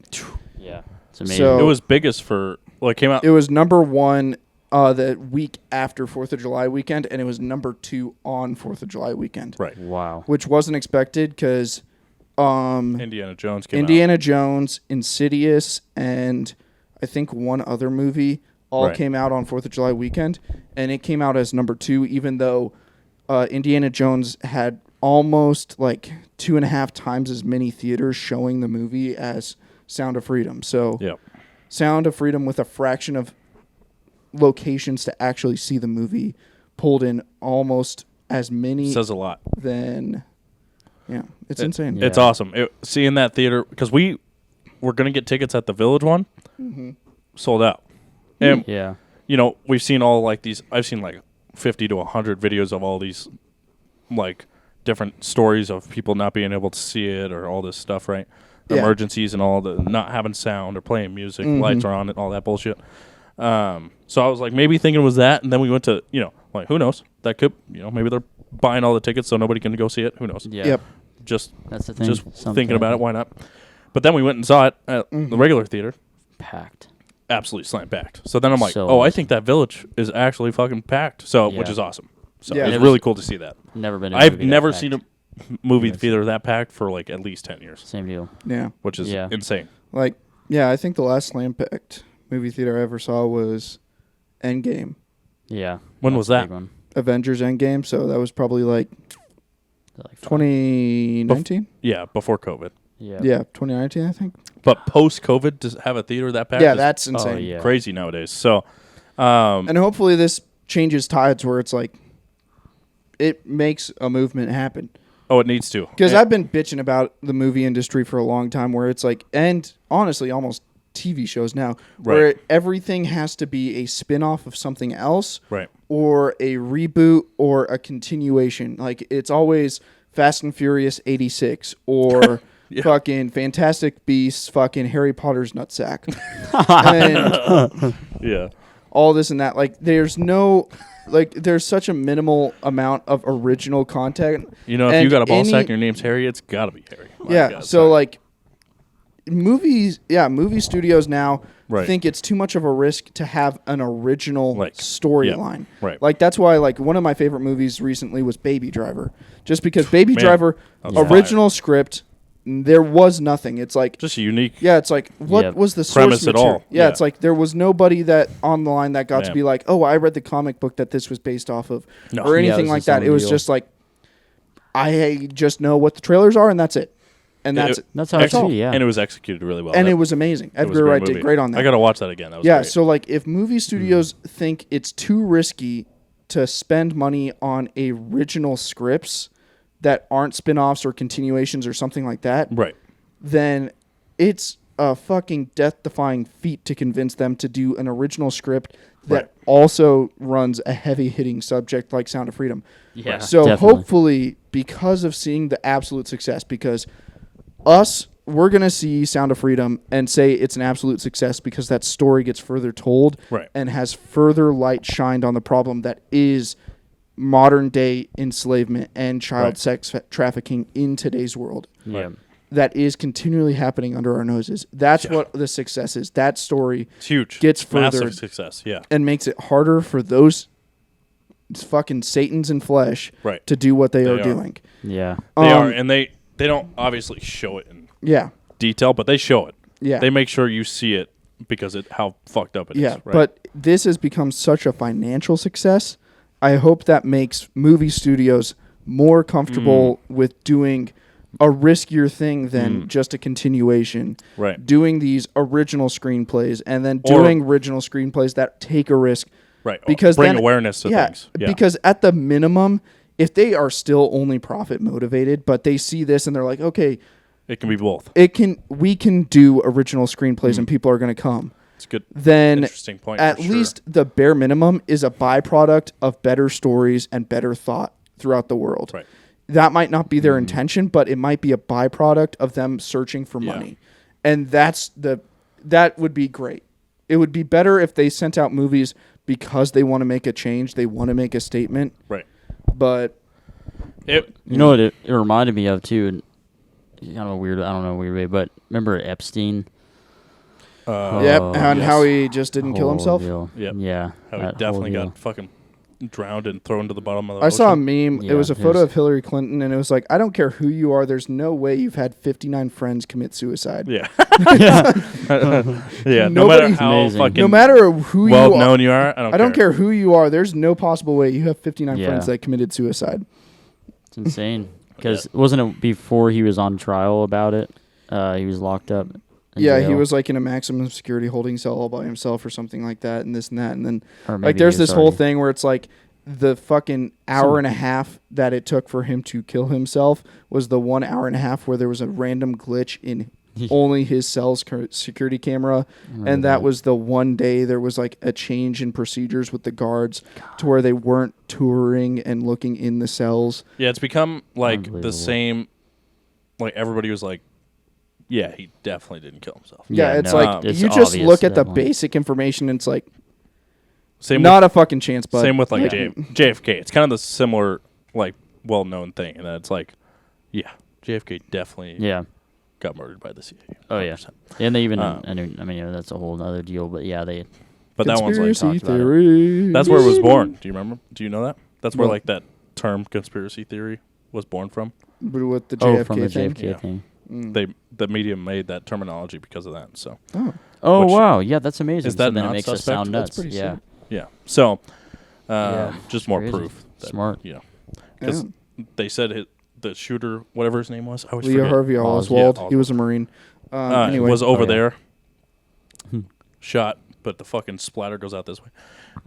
Yeah. It's amazing. So it was biggest for, it came out. It was number one the week after 4th of July weekend, and it was number 2 on 4th of July weekend. Right. Wow. Which wasn't expected because Indiana Jones came out. Indiana Jones, Insidious, and I think one other movie all came out on 4th of July weekend, and it came out as number 2, even though Indiana Jones had almost like 2.5 times as many theaters showing the movie as Sound of Freedom. So Sound of Freedom with a fraction of locations to actually see the movie pulled in almost as many. Says a lot. Then, it's insane. It's awesome. Seeing that theater, because we were going to get tickets at the Village one, sold out. And, you know, we've seen all like these, I've seen like 50 to 100 videos of all these like different stories of people not being able to see it or all this stuff, right? Emergencies and all the not having sound or playing music, lights are on and all that bullshit. So I was like, maybe thinking it was that, and then we went to, like, who knows? That could, maybe they're buying all the tickets so nobody can go see it. Who knows? Yeah. Yep. That's the thing. Just thinking about it, why not? But then we went and saw it at the regular theater. Packed. Absolutely slam packed. So then I'm like, I think that Village is actually fucking packed. So, which is awesome. So it was really cool to see that. Never been. I've never seen a movie theater that packed for like at least 10 years. Same deal. Yeah. Which is insane. Like, I think the last slam packed movie theater I ever saw was Endgame. Yeah. When was that? Avengers Endgame. So that was probably like 2019. Before COVID. Yeah, 2019, I think. But post-COVID, to have a theater that packed? Yeah, that's insane. Crazy nowadays. So, and hopefully this changes tides where it's like it makes a movement happen. Oh, it needs to. Because I've been bitching about the movie industry for a long time where it's like, and honestly, almost TV shows now, where everything has to be a spin-off of something else, or a reboot or a continuation. Like, it's always Fast and Furious 86 or... fucking Fantastic Beasts, fucking Harry Potter's nutsack. And all this and that. Like, there's such a minimal amount of original content. If you got a ball sack and your name's Harry, it's got to be Harry. Movie studios now think it's too much of a risk to have an original storyline. Like, that's why, like, one of my favorite movies recently was Baby Driver. Just because Baby Driver, original script... There was nothing. It's like just unique. Yeah, it's like what was the premise source at all? Yeah, it's like there was nobody that on the line that got to be like, oh, I read the comic book that this was based off of, or anything like that. It was just like I just know what the trailers are and that's it. And that's how it should be, yeah. And it was executed really well. And it was amazing. Edgar Wright did great on that. I got to watch that again. That was great. So like if movie studios think it's too risky to spend money on original scripts that aren't spin-offs or continuations or something like that, right, then it's a fucking death-defying feat to convince them to do an original script that also runs a heavy-hitting subject like Sound of Freedom. Yeah, so definitely. Hopefully, because of seeing the absolute success, because we're going to see Sound of Freedom and say it's an absolute success because that story gets further told and has further light shined on the problem that is modern-day enslavement and child sex trafficking in today's world. Yeah. That is continually happening under our noses. That's what the success is. That story it's huge. Gets further. Massive success, and makes it harder for those fucking Satans in flesh to do what they are doing. Yeah. They are, and they don't obviously show it in detail, but they show it. Yeah. They make sure you see it because how fucked up it is. Yeah, but this has become such a financial success. I hope that makes movie studios more comfortable with doing a riskier thing than just a continuation. Right. Doing these original screenplays and then doing original screenplays that take a risk. Right. Because bring awareness to things. Yeah. Because at the minimum, if they are still only profit motivated, but they see this and they're like, okay, it can be both. We can do original screenplays and people are going to come. It's good. Then interesting point. At least the bare minimum is a byproduct of better stories and better thought throughout the world. Right. That might not be their intention, but it might be a byproduct of them searching for money. And that would be great. It would be better if they sent out movies because they want to make a change, they want to make a statement. Right. But you know what it reminded me of too, and kind of weird, I don't know, weird way, but remember Epstein? And how he just didn't kill himself? Yep. Yeah. How he definitely got fucking drowned and thrown to the bottom of the ocean. I saw a meme. It was a photo of Hillary Clinton, and it was like, I don't care who you are. There's no way you've had 59 friends commit suicide. Yeah. Yeah. No matter how fucking no matter who you well known you are, I don't care who you are. There's no possible way you have 59 friends that committed suicide. It's insane. Because wasn't it before he was on trial about it? He was locked up. Yeah, he was like in a maximum security holding cell all by himself or something like that, and this and that. And then like there's this whole thing where it's like the fucking hour and a half that it took for him to kill himself was the 1 hour and a half where there was a random glitch in only his cell's security camera. And that was the one day there was like a change in procedures with the guards to where they weren't touring and looking in the cells. Yeah, it's become like the same, like everybody was like, yeah, he definitely didn't kill himself. Yeah, it's like you just look at the basic information and it's like not a fucking chance, but same with like JFK. It's kind of the similar like well-known thing, and it's like, yeah, JFK definitely got murdered by the CIA. 100%. Oh yeah, and they even I mean that's a whole other deal, but yeah they. But that one's like talked theory. That's where it was born. Do you remember? Do you know that? That's where like that term conspiracy theory was born from. But with the JFK from the thing. JFK thing. The media made that terminology because of that. So. Oh wow! Yeah, that's amazing. Is that so then it makes us sound nuts. That's pretty sick. Yeah. So, just more crazy. proof. That, Smart. You know, because they said the shooter, whatever his name was, I always Leo forget. Harvey Oswald. He was a Marine. Anyway, was over there. Shot, but the fucking splatter goes out this way.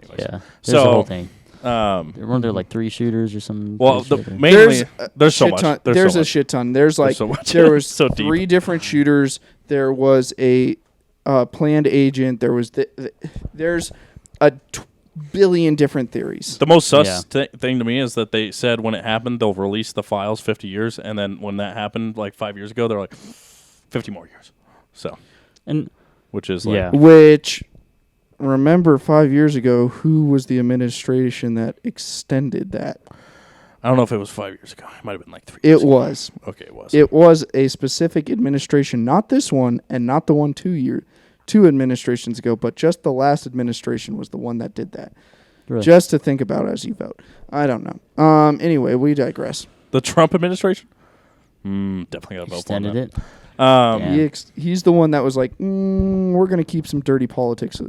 Anyways. Yeah. There's the whole thing. Weren't there like 3 shooters or something? Well, mainly there's so much. There's a shit ton. There's like there was so 3 different shooters. There was a planned agent. There was there's a billion different theories. The most sus thing to me is that they said when it happened they'll release the files 50 years, and then when that happened like 5 years ago they're like 50 more years. So which is like remember 5 years ago, who was the administration that extended that? I don't know if it was 5 years ago. It might have been like 3 years ago. It was. Okay, it was. It was a specific administration, not this one and not the one 2 administrations ago, but just the last administration was the one that did that. Really? Just to think about as you vote. I don't know. Anyway, we digress. The Trump administration? Definitely got to vote for him. Extended it? He's the one that was like, we're going to keep some dirty politics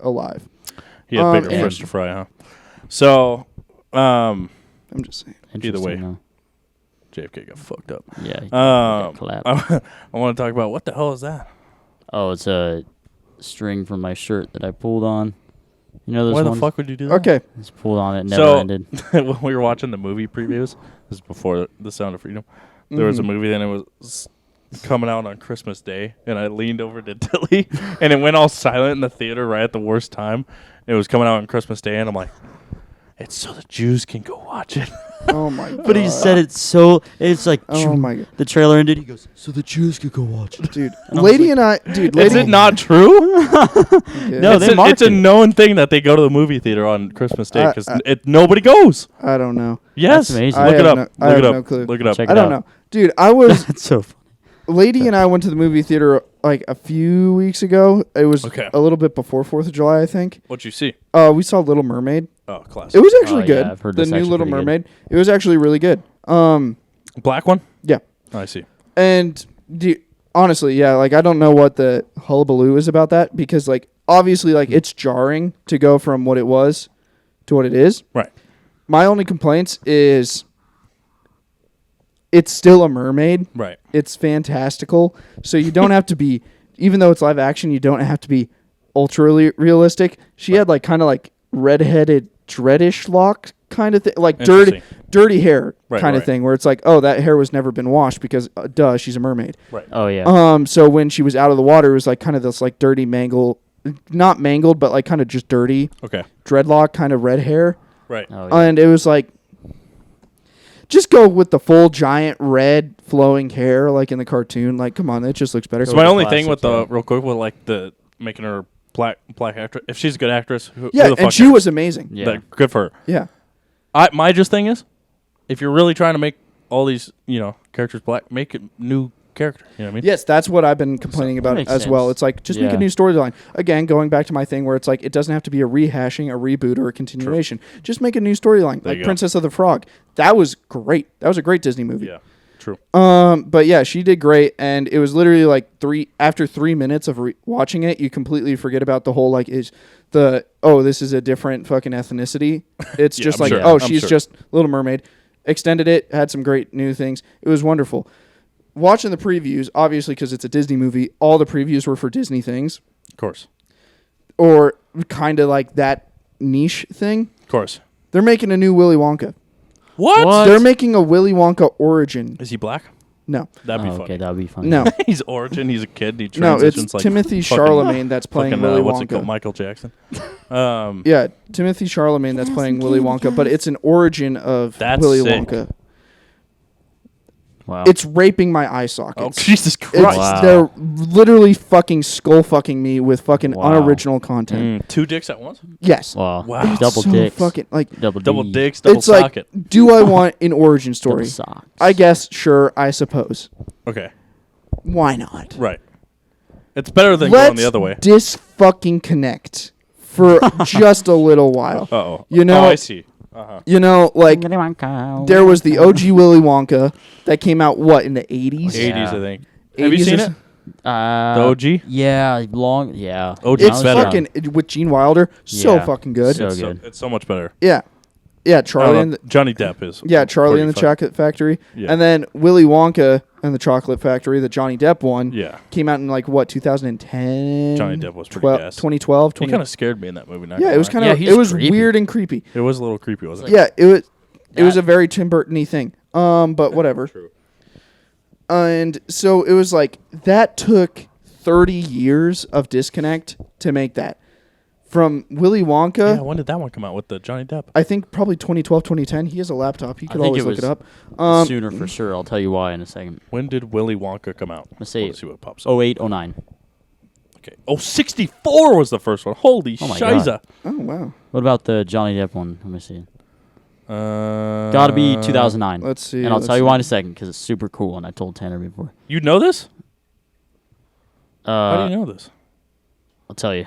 alive. He had bigger fish to fry, huh? So, I'm just saying. Either way. JFK got fucked up. Yeah. He got clapped. I want to talk about what the hell is that? Oh, it's a string from my shirt that I pulled on. You know those Why ones? the fuck would you do that? Okay. It's pulled on. It never ended. When we were watching the movie previews, this is before The Sound of Freedom, there was a movie and it was coming out on Christmas Day, and I leaned over to Dilly, and it went all silent in the theater right at the worst time. It was coming out on Christmas Day, and I'm like, it's so the Jews can go watch it. Oh my god. But he said it so. It's like, Oh my god. The trailer ended. He goes, so the Jews could go watch it. Dude, Lady and I, dude, Is Lady it not true? No, it's they it's a known thing that they go to the movie theater on Christmas Day because nobody goes. I don't know. Yes, That's amazing. I Look it have up. no- I Look have it up. no clue. Look it up. Check I it don't out. know. Dude, I was That's so funny. Lady and I went to the movie theater like a few weeks ago. It was Okay. a little bit before 4th of July, I think. What'd you see? We saw Little Mermaid. Oh, classic. It was actually good. Yeah, I've heard the that's new actually Little pretty good. Mermaid. It was actually really good. Black one? Yeah. Oh, I see. And honestly, yeah, like I don't know what the hullabaloo is about that because like obviously like it's jarring to go from what it was to what it is. Right. My only complaints is it's still a mermaid. Right. It's fantastical. So you don't have to be, even though it's live action, you don't have to be ultra realistic. She had like kind of like redheaded dreadish lock kind of thing, like dirty hair kind of thing, where it's like, oh, that hair was never been washed because, duh, she's a mermaid. Right. Oh yeah. So when she was out of the water, it was like kind of this like dirty not mangled, but like kind of just dirty. Okay. Dreadlock kind of red hair. Right. Oh, yeah. And it was like, just go with the full giant red flowing hair like in the cartoon. Like, come on, that just looks better. So my only thing classic, with the yeah. real quick with like the making her black actress, if she's a good actress, who yeah, the fuck and she cares? was amazing. Yeah. Good for her. Yeah. My just thing is, if you're really trying to make all these characters black, make a new character. You know what I mean? Yes, that's what I've been complaining about makes as well. sense. It's like just make a Yeah. new storyline. Again, going back to my thing where it's like it doesn't have to be a rehashing, a reboot, or a continuation. Just make a new storyline, There like you go. Princess of the Frog. That was great. That was a great Disney movie. Yeah. True. But yeah, she did great, and it was literally like after 3 minutes of watching it, you completely forget about the whole like this is a different fucking ethnicity. It's Yeah, just I'm like sure. I'm she's sure. just Little Mermaid. Extended it, had some great new things. It was wonderful. Watching the previews, obviously because it's a Disney movie, all the previews were for Disney things, Of course. or kind of like that niche thing. Of course. They're making a new Willy Wonka. What? They're making a Willy Wonka origin. Is he black? No. That'd be funny. Okay, that'd be funny. No. He's origin. He's a kid. He No, transitions it's like Timothy fucking- Chalamet that's playing fucking, Willy what's it called? Wonka. Michael Jackson. Yeah, Timothy Chalamet that's playing Willy Wonka, but it's an origin of That's Willy sick. Wonka. Wow. It's raping my eye Oh sockets. Jesus It's, Christ! Wow. They're literally fucking skull fucking me with fucking Wow. unoriginal content. Two dicks at once. Yes. wow. Wow. It's Double so dicks. fucking like Double Double D. dicks. Double it's like, socket. do I want an origin Double story? socks. I guess, sure, I suppose. Okay. Why not? Right. It's better than Let's going the other way. fucking connect for just a little while. Uh-oh. You know- Oh, I see. Uh-huh. You know, like Willy Wonka. there was the OG Willy Wonka that came out in the 80s? 80s, Yeah. I think. Have you 80s seen or it? The OG? Yeah, long. Yeah. OG It's better. fucking with Gene Wilder, so Yeah. fucking good. So It's good. it's so much better. Yeah. Yeah, Charlie and the, Johnny Depp is. Charlie pretty and the funny. Chocolate Factory. Yeah. And then Willy Wonka and the Chocolate Factory, the Johnny Depp one, Yeah. came out in 2010? Johnny Depp was pretty gas. 2012, He kind of scared me in that movie. Not Yeah, gonna it was lie. kind Yeah, of he's it was creepy. weird and creepy. It was a little creepy, wasn't it? Yeah, it was That- a very Tim Burton-y thing. But whatever. True. And so it was like that took 30 years of disconnect to make that. From Willy Wonka, Yeah, when did that one come out with the Johnny Depp? I think probably 2012, 2010. He has a laptop. He could think always it look it was up. Sooner for sure. I'll tell you why in a second. When did Willy Wonka come out? Let's say Let's see what pops up. 08, 09. Okay. Oh, 64 was the first one. Holy Oh my shiza. God. Oh, wow. What about the Johnny Depp one? Let me see. Got Gotta be 2009. Let's see. And I'll let's tell you see. why in a second because it's super cool. And I told Tanner before. You know this? How do you know this? I'll tell you.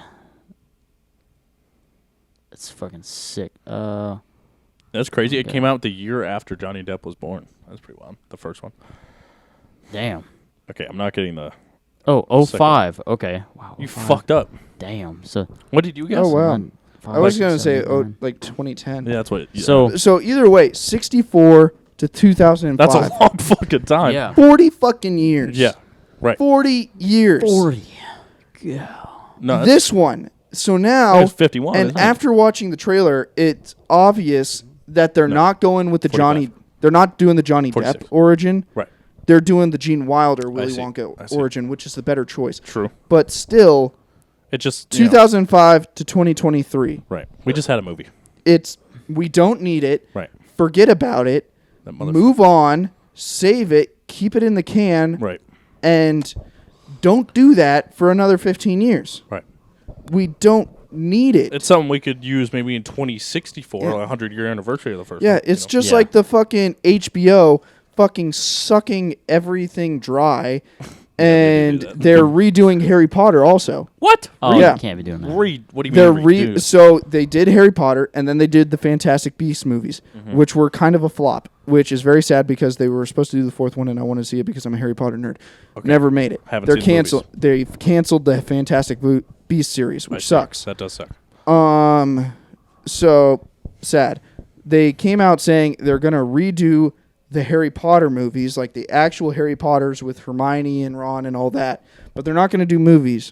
It's fucking sick. That's crazy. It came out the year after Johnny Depp was born. That's pretty wild. The first one. Damn. Okay, I'm not getting the... Oh, Second. 05. Okay. Wow. You 05. fucked up. Damn. So. What did you guess? Oh, wow. 5, I was 6, going to 7, say 8, 9. like 2010. Yeah, that's what... So So either way, 64 to 2005. That's a long fucking time. Yeah. 40 fucking years. Yeah. Right. 40 years. 40. Yeah. No, This one. So now, it's 51. and isn't it? after watching the trailer, it's obvious that they're not going with the 45. Johnny. They're not doing the Johnny 46. Depp origin. Right. They're doing the Gene Wilder Willy see. Wonka I see. origin, which is the better choice. True. But still, It just 2005 to 2023. Right. We just had a movie. We don't need it. Right. Forget about it. That Move on. Save it. Keep it in the can. Right. And don't do that for another 15 years. Right. We don't need it. It's something we could use maybe in 2064, Yeah. a 100-year anniversary of the first. Yeah, one, it's you know? just like the fucking HBO fucking sucking everything dry. And they're redoing Harry Potter also. What? Oh, Yeah. you can't be doing that. What do you They're mean? Redo? so they did Harry Potter and then they did the Fantastic Beasts movies, Mm-hmm. which were kind of a flop, which is very sad because they were supposed to do the fourth one and I want to see it because I'm a Harry Potter nerd. Okay. Never made it. Haven't They're seen the canceled. They've canceled the Fantastic Beasts series, I which see. sucks. That does suck. So sad. They came out saying they're going to redo the Harry Potter movies, like the actual Harry Potters with Hermione and Ron and all that, but they're not going to do movies.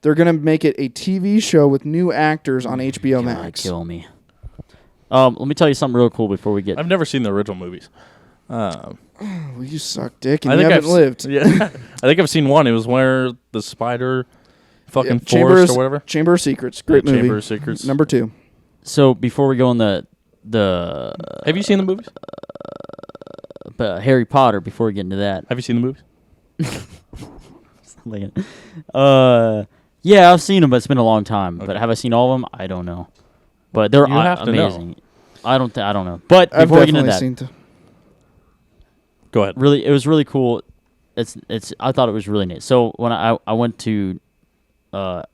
They're going to make it a TV show with new actors on HBO God, Max. kill me. Let me tell you something real cool before we get. I've never seen the original movies. Well, you suck, Dick, and I you think haven't lived. Yeah, I think I've seen one. It was where the spider, fucking Chamber forest or whatever. Chamber of Secrets, great movie. Chamber of Secrets. Number 2. So before we go on the Have you seen the movies? Harry Potter, before we get into that, Have you seen the movies? yeah, I've seen them, but it's been a long time. Okay. But have I seen all of them? I don't know. But they're You have to know. amazing. I don't know. But I've before we get definitely into that, seen. Go ahead. it was really cool. It's I thought it was really neat. So when I went to a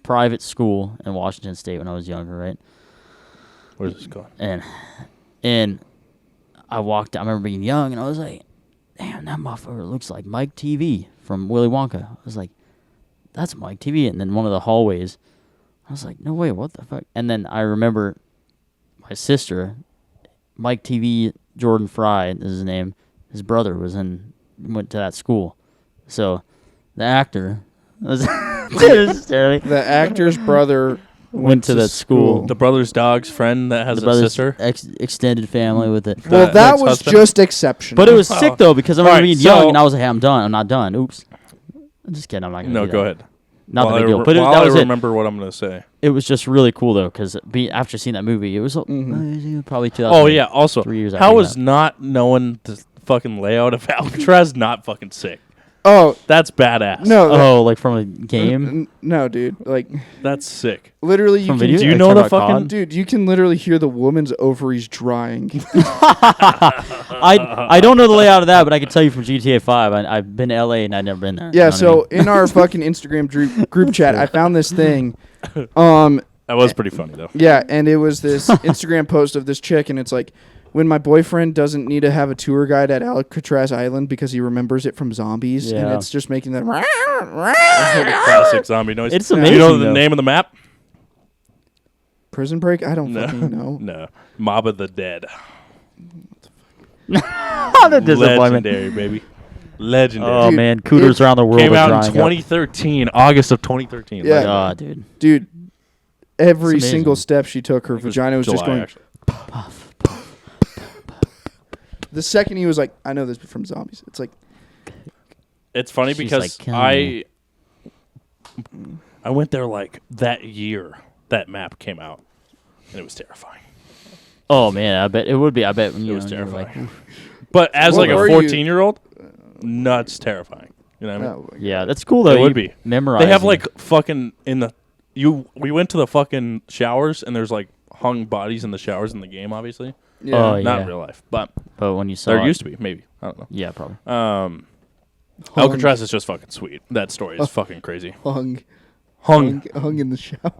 private school in Washington State when I was younger, right? Where's this going? And I walked. I remember being young, and I was like, "Damn, that motherfucker looks like Mike TV from Willy Wonka." I was like, "That's Mike TV." And then one of the hallways, I was like, "No way, what the fuck?" And then I remember my sister, Mike TV, Jordan Fry is his name. His brother went to that school, so the actor was The actor's brother went to that school. The brother's dog's friend that has The a brother's sister. extended family with it. Well, that was ex-husband? just exceptional. But it was sick though because I remember Alright, being so- young and I was like, "Hey, I'm done. I'm not done." Oops. I'm just kidding. I'm not gonna. No, do go that. ahead. Not While the big I deal. re- But while that I was it. remember what I'm gonna say. It was just really cool though because after seeing that movie, it was probably 2000. Oh yeah. Also, 3 years after how is that. not knowing the fucking layout of Alcatraz not fucking sick? Oh That's badass. no! Oh, like from a game. No, dude. Like That's sick. literally, you From can. video? Do you Like know talking the about fucking? COD? Dude, you can literally hear the woman's ovaries drying. I don't know the layout of that, but I can tell you from GTA 5. I've been to LA and I've never been there. Yeah, You know so what I mean? in our fucking Instagram group chat, I found this thing. That was pretty funny though. Yeah, and it was this Instagram post of this chick, and it's like, when my boyfriend doesn't need to have a tour guide at Alcatraz Island because he remembers it from zombies, and Yeah. it's just making that. Classic zombie noise. It's Do you amazing, know the though. name of the map? Prison Break? I don't No. fucking know. No. Mob of the Dead. the disappointment. Legendary, baby. Legendary. Oh Dude, man, cooters around the world Came are out in drying up. 2013, August of 2013. Yeah. God, dude. Dude, every It's amazing. single step she took, her vagina was just July, going. actually. The second he was like, I know this from zombies. It's like, It's funny She's because like, "Kill me." I went there like that year that map came out, and it was terrifying. Oh man, I bet it would be. I bet when It you was know, you're terrifying. like, But as What like a were you- 14-year-old, nuts terrifying. You know what I mean? oh my yeah, that's cool though. It would You be. memorize. They have like fucking in the we went to the fucking showers and there's like hung bodies in the showers in the game, obviously. Yeah. Oh, Not yeah. in real life, but But when you saw, there it, used to be, maybe. I don't know. Yeah, probably. Hung. Alcatraz is just fucking sweet. That story is fucking crazy. Hung in the shower.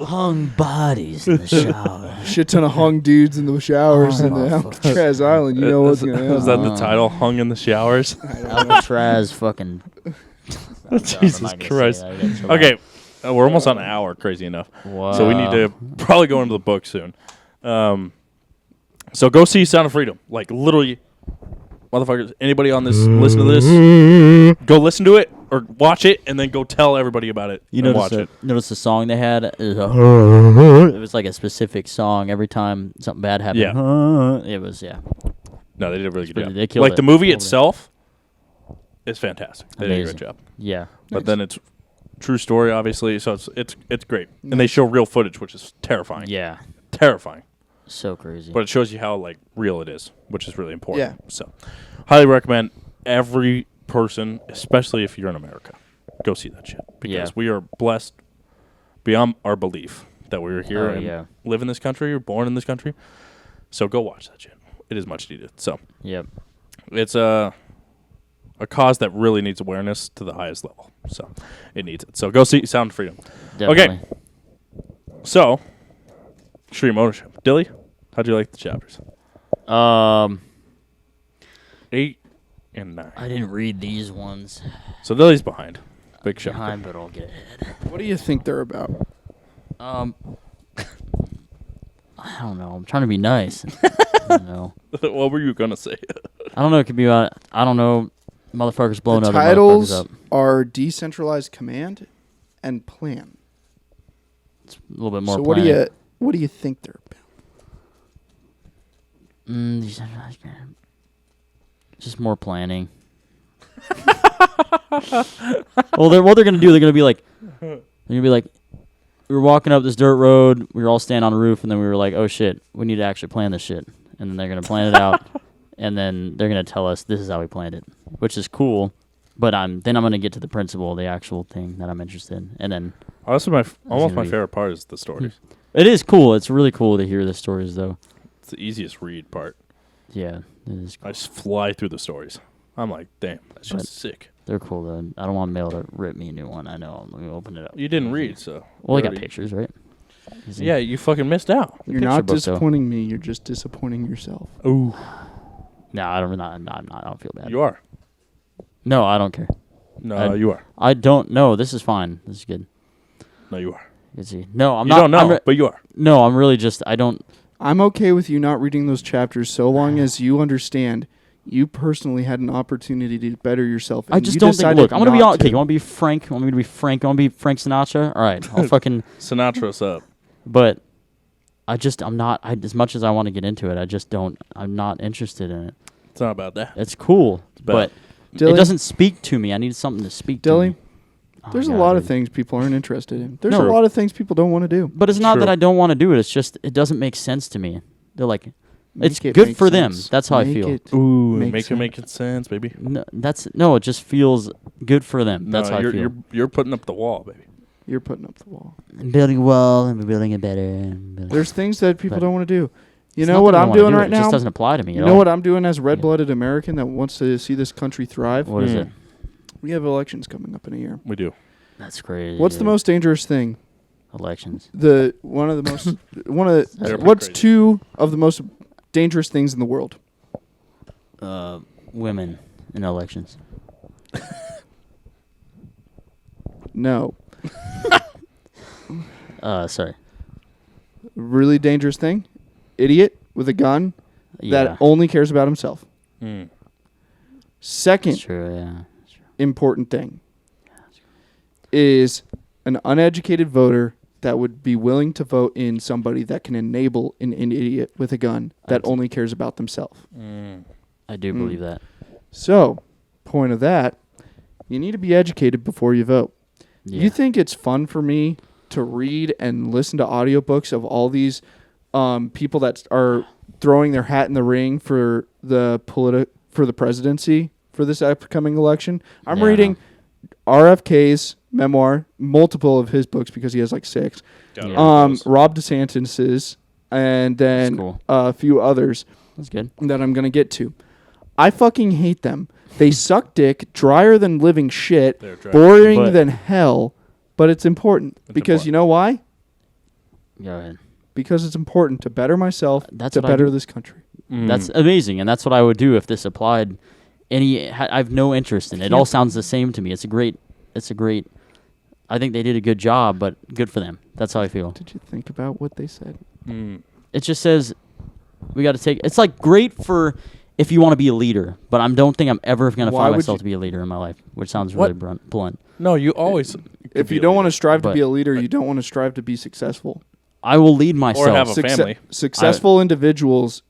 Hung bodies in the shower. Shit ton of hung dudes in the showers in the Alcatraz Island. You know what's going to Is happen. that the title? Hung in the showers? Alcatraz, fucking. Jesus Christ. Okay, we're almost on an hour. Crazy enough. Wow. So we need to probably go into the book soon. So go see Sound of Freedom. Like, literally, motherfuckers, anybody on this, listen to this, go listen to it or watch it, and then go tell everybody about it and watch it. Notice the song they had? It was like a specific song every time something bad happened. Yeah. It was, yeah. No, they did a really good job. They killed like, it. the movie itself is fantastic. They did a Amazing. great job. Yeah. But then it's true story, obviously, so it's great. And they show real footage, which is terrifying. Yeah. Terrifying. So crazy. But it shows you how, like, real it is, which is really important. Yeah. So, highly recommend every person, especially if you're in America, go see that shit. Because we are blessed beyond our belief that we are here and live in this country or born in this country. So go watch that shit. It is much needed. So, it's a cause that really needs awareness to the highest level. So, it needs it. So, go see Sound of Freedom. Definitely. Okay. So, extreme ownership. Dilly, how'd you like the chapters? 8 and 9. I didn't read these ones. So Dilly's behind. Big shock. Behind, but I'll get ahead. What do you think they're about? I don't know. I'm trying to be nice. I don't know. What were you gonna say? I don't know. It could be about. I don't know. Motherfuckers blowing The other titles motherfuckers up. are decentralized command and plan. It's a little bit more. So planning. what do you think they're about? Decentralized command. Just more planning. Well, what they're gonna do? They're gonna be like, we were walking up this dirt road. We were all standing on a roof, and then we were like, oh shit, we need to actually plan this shit. And then they're gonna plan it out, and then they're gonna tell us this is how we planned it, which is cool. But I'm gonna get to the principle, the actual thing that I'm interested in, and then. Honestly, almost my favorite part is the stories. It is cool. It's really cool to hear the stories, though. It's the easiest read part. Yeah, it is cool. I just fly through the stories. I'm like, damn, that's just sick. They're cool, though. I don't want Mail to rip me a new one. I know. Let me open it up. You didn't read, so. Well, I got pictures, right? Yeah, you fucking missed out. You're not disappointing me. You're just disappointing yourself. Ooh. No, I don't feel bad. You are. No, I don't care. No, you are. I don't know. This is fine. This is good. No, you are. You can see. No, I'm you not. You don't know, but you are. No, I'm really just. I don't. I'm okay with you not reading those chapters so long as you understand you personally had an opportunity to better yourself. And I just don't think. Look, I'm gonna be okay. You want to be frank? Want me to be frank? You want to be Frank Sinatra? All right, I'll fucking Sinatra's up. But I'm not. As much as I want to get into it, I just don't. I'm not interested in it. It's not about that. It's cool, but Dilly, it doesn't speak to me. I need something to speak Dilly, to me. There's a lot of things people aren't interested in. There's a lot of things people don't want to do. But it's not that I don't want to do it. It's just it doesn't make sense to me. They're like, it's good for them. That's how I feel. Ooh, make it make sense, baby. No, it just feels good for them. That's how I feel. You're putting up the wall, baby. You're putting up the wall. I'm building a wall, and we're building it better. There's things that people don't want to do. You know what I'm doing right now? It just doesn't apply to me at all. You know what I'm doing as a red-blooded American that wants to see this country thrive? What is it? We have elections coming up in a year. We do. That's crazy. What's the most dangerous thing? Elections. What's two of the most dangerous things in the world? Women in elections. No. Sorry. Really dangerous thing? Idiot with a gun that only cares about himself. Second important thing is an uneducated voter that would be willing to vote in somebody that can enable an idiot with a gun that only cares about themselves. I do believe that. So, point of that, you need to be educated before you vote. Yeah. You think it's fun for me to read and listen to audiobooks of all these people that are throwing their hat in the ring for the presidency for this upcoming election? I'm reading RFK's memoir, multiple of his books because he has like 6. Rob DeSantis's, and then a few others. That's good. That I'm going to get to. I fucking hate them. They suck dick, drier than living shit, boring than hell, but it's important. Because you know why? Go ahead. Because it's important to better myself, to better this country. That's amazing, and that's what I would do if this applied. I have no interest in it. It all sounds the same to me. It's a great. I think they did a good job, but good for them. That's how I feel. Did you think about what they said? It just says We got to take. It's like great for if you want to be a leader, but I don't think I'm ever going to find myself to be a leader in my life, which sounds really blunt. No, you always. If you don't want to strive to be a leader, you don't want to strive to be successful. I will lead myself. Or have a family. Successful individuals.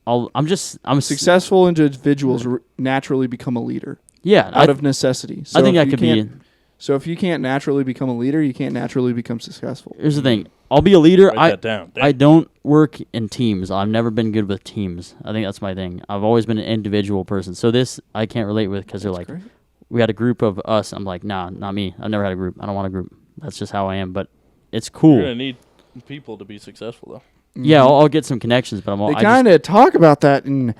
Successful individuals naturally become a leader. Yeah, out of necessity. So I think I could be. So if you can't naturally become a leader, you can't naturally become successful. Here's the thing. I'll be a leader. Write that down. I don't work in teams. I've never been good with teams. I think that's my thing. I've always been an individual person. So this I can't relate with because they're like, great. We had a group of us. I'm like, nah, not me. I've never had a group. I don't want a group. That's just how I am. But it's cool. You're gonna need people to be successful though. Mm-hmm. Yeah, I'll get some connections, but they kind of talk about that in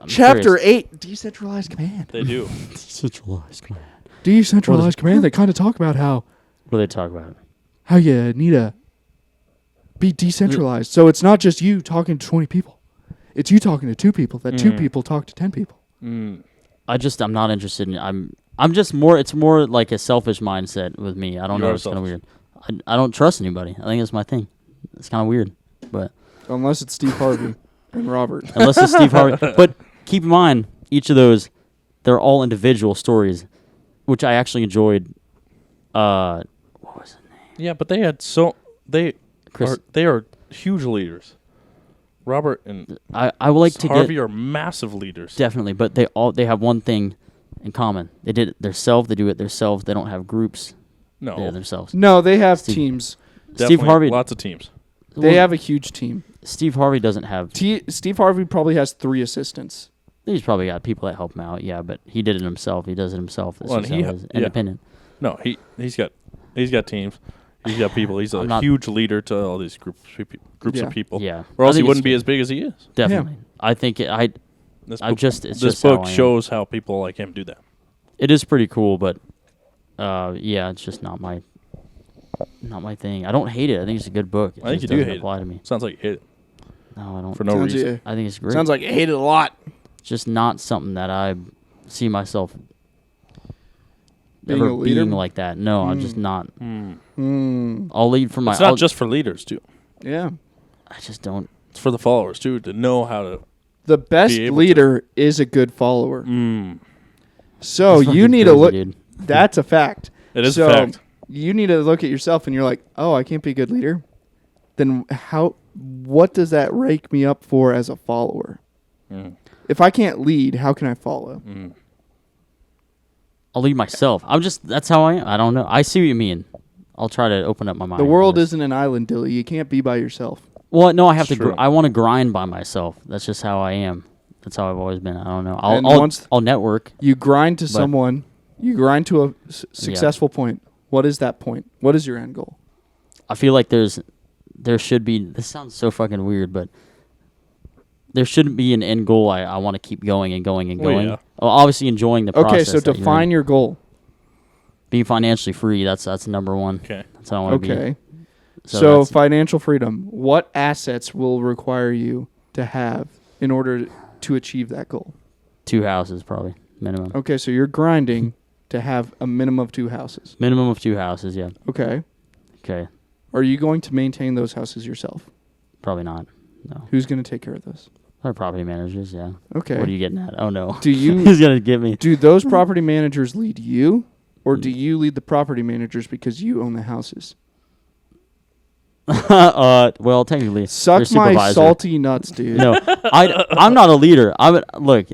Chapter 8, Decentralized Command. They do. Decentralized Command. Decentralized Command. They kind of talk about how. What do they talk about? How you need to be decentralized. So it's not just you talking to 20 people. It's you talking to 2 people. That 2 people talk to 10 people. I'm not interested in. I'm just more. It's more like a selfish mindset with me. I don't know. It's kind of weird. I don't trust anybody. I think that's my thing. It's kind of weird, but unless it's Steve Harvey and Robert. Unless it's Steve Harvey. But keep in mind, each of those, they're all individual stories, which I actually enjoyed. What was his name? Yeah, but they had they are huge leaders. Robert and I would like to Harvey are massive leaders. Definitely, but they have one thing in common. They did it themselves. They do it themselves. They don't have groups. No, they themselves. No, they have teams. Steve Harvey, lots of teams. They have a huge team. Steve Harvey doesn't have. Steve Harvey probably has 3 assistants. He's probably got people that help him out. Yeah, but he did it himself. He does it himself. He's independent. No, he's got teams. He's got people. He's a huge leader to all these groups of people. Yeah, or else he wouldn't be as big as he is. Definitely, yeah. I think this book shows how people like him do that. It is pretty cool, but yeah, it's just not my thing. I don't hate it. I think it's a good book. I think you do hate it. To me. Sounds like you hate it. No, I don't. For no reason. I think it's great. Sounds like you hate it a lot. It's just not something that I see myself being like that. No, I'm just not. I'll lead for my. It's not just for leaders too. Yeah. I just don't. It's for the followers too to know how to. The best leader is a good follower. So you need to look. Dude. That's a fact. It is a fact. You need to look at yourself and you're like, oh, I can't be a good leader. Then what does that rake me up for as a follower? If I can't lead, how can I follow? I'll lead myself. That's how I am. I don't know. I see what you mean. I'll try to open up my mind. The world isn't an island, Dilly. You can't be by yourself. Well, no, I have to. I want to grind by myself. That's just how I am. That's how I've always been. I don't know. I'll network. You grind to someone. You grind to a successful point. What is that point? What is your end goal? I feel like there should be. This sounds so fucking weird, but there shouldn't be an end goal. I want to keep going and going and going. Yeah. Well, obviously enjoying the process. Okay, so define your goal. Being financially free. That's number one. Okay. That's how I want to be. Okay. So financial freedom. What assets will require you to have in order to achieve that goal? 2 houses, probably minimum. Okay, so you're grinding to have a minimum of 2 houses. Minimum of 2 houses, yeah. Okay. Okay. Are you going to maintain those houses yourself? Probably not. No. Who's going to take care of those? Our property managers, yeah. Okay. What are you getting at? Oh no. Who's gonna get me? Do those property managers lead you, or do you lead the property managers because you own the houses? Well, technically, suck my salty nuts, dude. No, I'm not a leader. Look.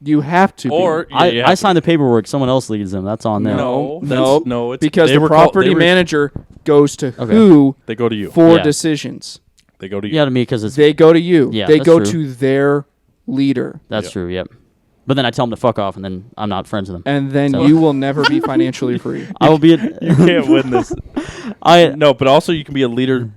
You have to. Or I signed the paperwork. Someone else leads them. That's on them. No. It's because the property manager goes to who? They go to you for decisions. They go to you. Yeah, to me because they go to you. Yeah, they go to their leader. That's true. Yep. But then I tell them to fuck off, and then I'm not friends with them. And then you will never be financially free. I will be. You can't win this. No, but also you can be a leader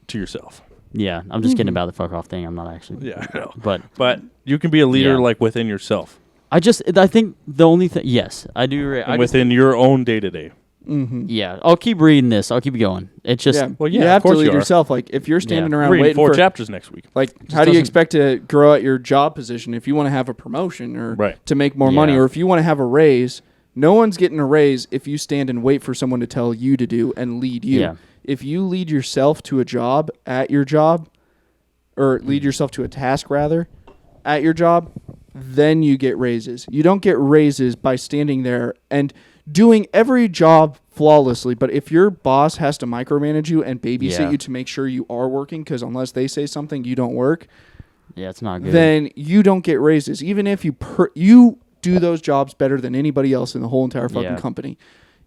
to yourself. Yeah, I'm just kidding about the fuck off thing. I'm not actually. Yeah, I know. But you can be a leader like within yourself. I think the only thing. Yes, I do. Within your own day to day. Yeah, I'll keep reading this. I'll keep going. It's just you have to lead yourself. Like if you're standing around waiting 4 chapters next week. Like how do you expect to grow at your job position if you want to have a promotion or to make more money, or if you want to have a raise? No one's getting a raise if you stand and wait for someone to tell you to do and lead you. Yeah. If you lead yourself to a job at your job, or lead yourself to a task rather at your job, then you get raises. You don't get raises by standing there and doing every job flawlessly. But if your boss has to micromanage you and babysit you to make sure you are working, because unless they say something, you don't work. Yeah, it's not good. Then you don't get raises, even if you do those jobs better than anybody else in the whole entire fucking company.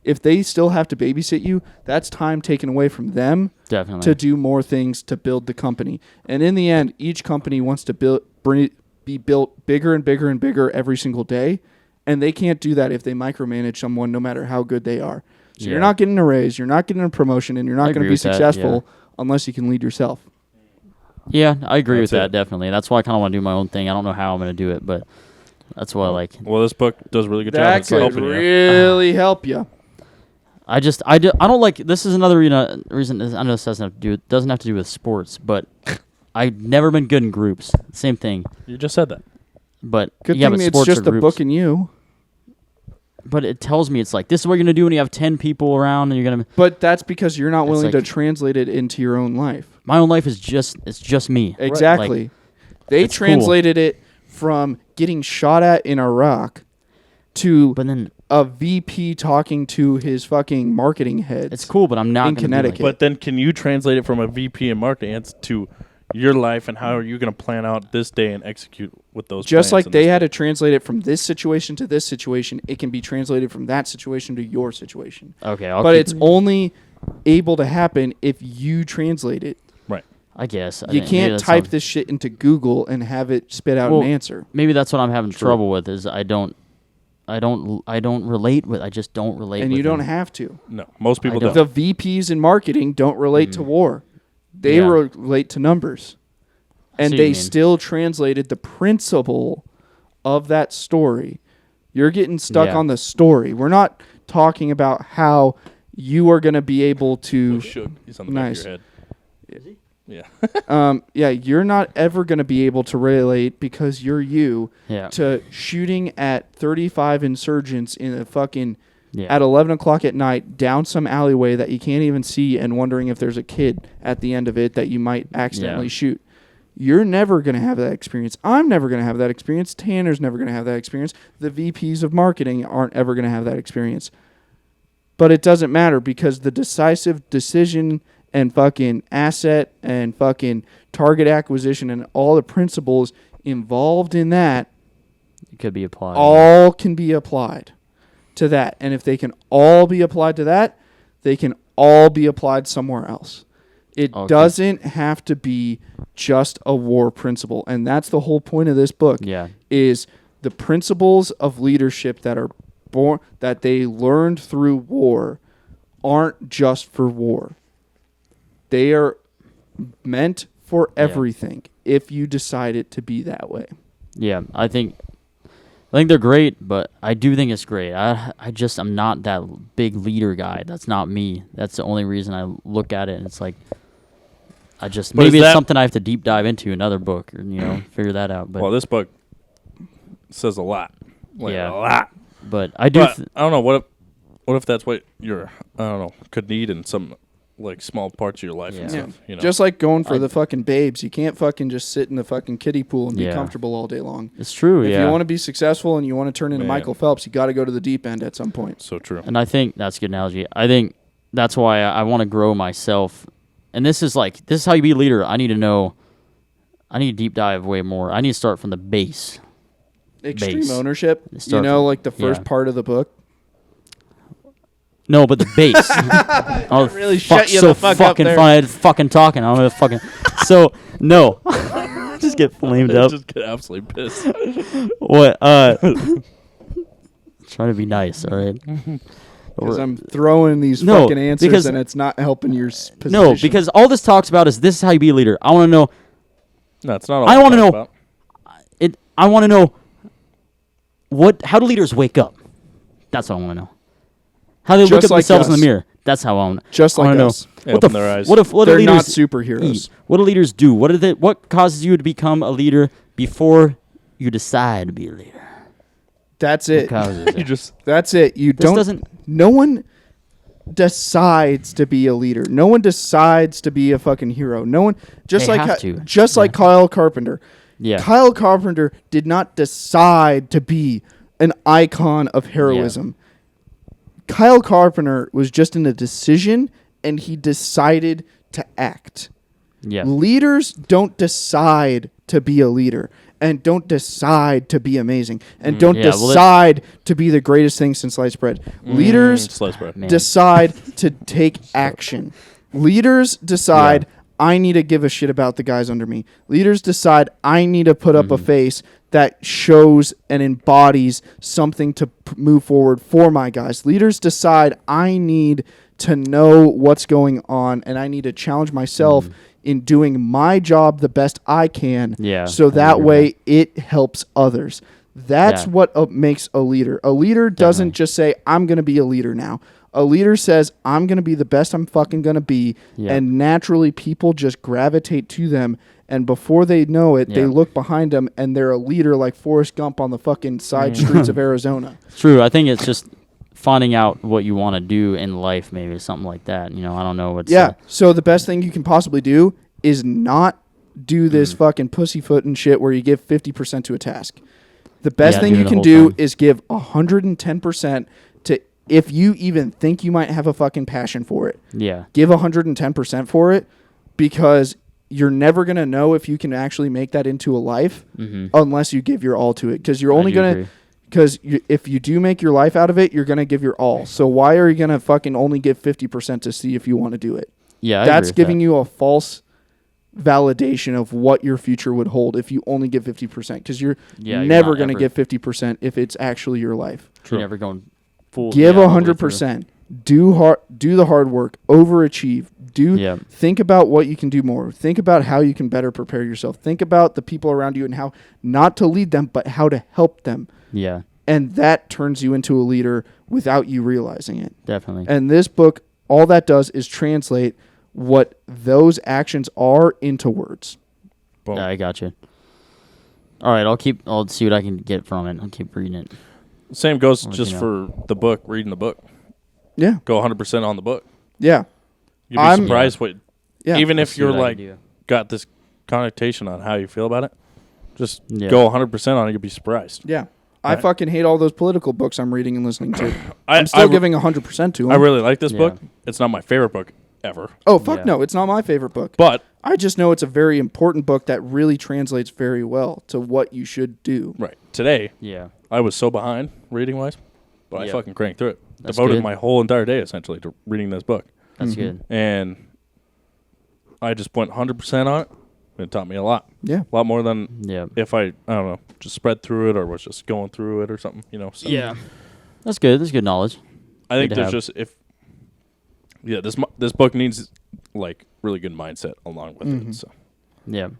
If they still have to babysit you, that's time taken away from them to do more things to build the company. And in the end, each company wants to be built bigger and bigger and bigger every single day, and they can't do that if they micromanage someone, no matter how good they are. So you're not getting a raise, you're not getting a promotion, and you're not going to be successful unless you can lead yourself. Yeah, I agree with that, definitely. That's why I kind of want to do my own thing. I don't know how I'm going to do it, but that's what I like. Well, this book does a really good job. That could really help you. I don't like, this is another reason, I know this doesn't have to do with sports, but I've never been good in groups. Same thing. You just said that. But good thing it's just the book and you. But it tells me it's like, this is what you're going to do when you have 10 people around and you're going to... But that's because you're not willing to translate it into your own life. My own life is just me. Exactly. Like, they translated it from getting shot at in Iraq to a VP talking to his fucking marketing heads. It's cool, but I'm not in Connecticut. But then can you translate it from a VP in marketing to your life, and how are you going to plan out this day and execute with those just plans? Like they had to translate it from this situation to this situation, it can be translated from that situation to your situation. Okay, but it's only able to happen if you translate it. Right. I guess. You can't type this shit into Google and have it spit out an answer. Maybe that's what I'm having trouble with, is I don't relate with. I just don't relate with. And you don't have to. No, most people don't. The VPs in marketing don't relate to war. They relate to numbers. And they still translated the principle of that story. You're getting stuck on the story. We're not talking about how you are going to be able to... He's on the back of your head. Is he? Yeah. You're not ever going to be able to relate, because you're to shooting at 35 insurgents in a fucking... at 11 o'clock at night down some alleyway that you can't even see, and wondering if there's a kid at the end of it that you might accidentally shoot. You're never going to have that experience. I'm never going to have that experience. Tanner's never going to have that experience. The VPs of marketing aren't ever going to have that experience. But it doesn't matter, because the decisive decision and fucking asset and fucking target acquisition and all the principles involved in that could be applied. All can be applied to that. And if they can all be applied to that, they can all be applied somewhere else. It doesn't have to be just a war principle. And that's the whole point of this book. Is the principles of leadership that are born, that they learned through war, aren't just for war. They are meant for everything if you decide it to be that way. Yeah, I think they're great, but I do think it's great. I'm not that big leader guy. That's not me. That's the only reason I look at it, and it's like maybe it's something I have to deep dive into another book, or figure that out. But this book says a lot. A lot. But I do. I don't know what if that's what you're could need in some like small parts of your life and stuff. Just like going for the fucking babes. You can't fucking just sit in the fucking kiddie pool and be comfortable all day long. It's true. If you want to be successful and you want to turn into Michael Phelps, you got to go to the deep end at some point. So true. And I think that's a good analogy. I think that's why I want to grow myself. And this is how you be a leader. I need to deep dive way more. I need to start from the base. Extreme ownership. Like the first part of the book. No, but the base. Oh, really shut you the fuck up there. Fun, fucking talking. I'm gonna fucking. So no, just get flamed up. Just get absolutely pissed. What? Trying to be nice, all right. Because I'm throwing these fucking answers and it's not helping your position. No, because all this talks about is this is how you be a leader. I want to know. No, it's not all I want to know. About. I want to know. How do leaders wake up? That's what I want to know. How they look at themselves in the mirror. That's how I want. Just like us. Open their eyes. What they're leaders not superheroes. Eat? What do leaders do? What causes you to become a leader before you decide to be a leader? That's it. What causes it? That's it. No one. decides to be a leader. No one decides to be a fucking hero. No one just They like have to. like Kyle Carpenter. Yeah. Kyle Carpenter did not decide to be an icon of heroism. Kyle Carpenter was just in a decision, and he decided to act. Yeah. Leaders don't decide to be a leader, and don't decide to be amazing, and don't decide to be the greatest thing since sliced bread. Leaders decide to take action. Leaders decide, I need to give a shit about the guys under me. Leaders decide, I need to put up a face that shows and embodies something to move forward for my guys. Leaders decide, I need to know what's going on, and I need to challenge myself in doing my job the best I can, so that way it helps others. That's what makes a leader. A leader doesn't just say, I'm going to be a leader now. A leader says, I'm going to be the best I'm fucking going to be, and naturally people just gravitate to them, and before they know it, they look behind them, and they're a leader like Forrest Gump on the fucking side streets of Arizona. True. I think it's just finding out what you want to do in life, maybe something like that. You know, I don't know what's... So the best thing you can possibly do is not do this fucking pussyfoot and shit where you give 50% to a task. The best thing you can do is give 110% to, if you even think you might have a fucking passion for it. Yeah. Give 110% for it, because you're never going to know if you can actually make that into a life unless you give your all to it. Because you're only going to... Because if you do make your life out of it, you're going to give your all. So why are you going to fucking only give 50% to see if you want to do it? Yeah, that's giving you a false validation of what your future would hold if you only give 50%. Because you're never going to give 50% if it's actually your life. True. You're never going full. Give 100%. Do the hard work. Overachieve. Think about what you can do more. Think about how you can better prepare yourself. Think about the people around you and how not to lead them, but how to help them. Yeah. And that turns you into a leader without you realizing it. Definitely. And this book, all that does is translate what those actions are into words. Boom. Yeah, I got you. All right, I'll see what I can get from it. I'll keep reading it. Same goes just for the book, reading the book. Yeah. Go 100% on the book. Yeah. You'd be surprised what... Yeah. Even if you're like, got this connotation on how you feel about it, just go 100% on it, you'll be surprised. Yeah. I fucking hate all those political books I'm reading and listening to. I'm still giving 100% to them. I really like this book. It's not my favorite book ever. Oh, fuck no. It's not my favorite book. But I just know it's a very important book that really translates very well to what you should do. Right. Today, I was so behind reading-wise, but I fucking cranked through it. Devoted my whole entire day, essentially, to reading this book. That's good. And I just went 100% on it. It taught me a lot. Yeah. A lot more than if I don't know, just spread through it or was just going through it or something, you know. So. Yeah. That's good. That's good knowledge. I think there's just this book needs like really good mindset along with it. So. Yeah.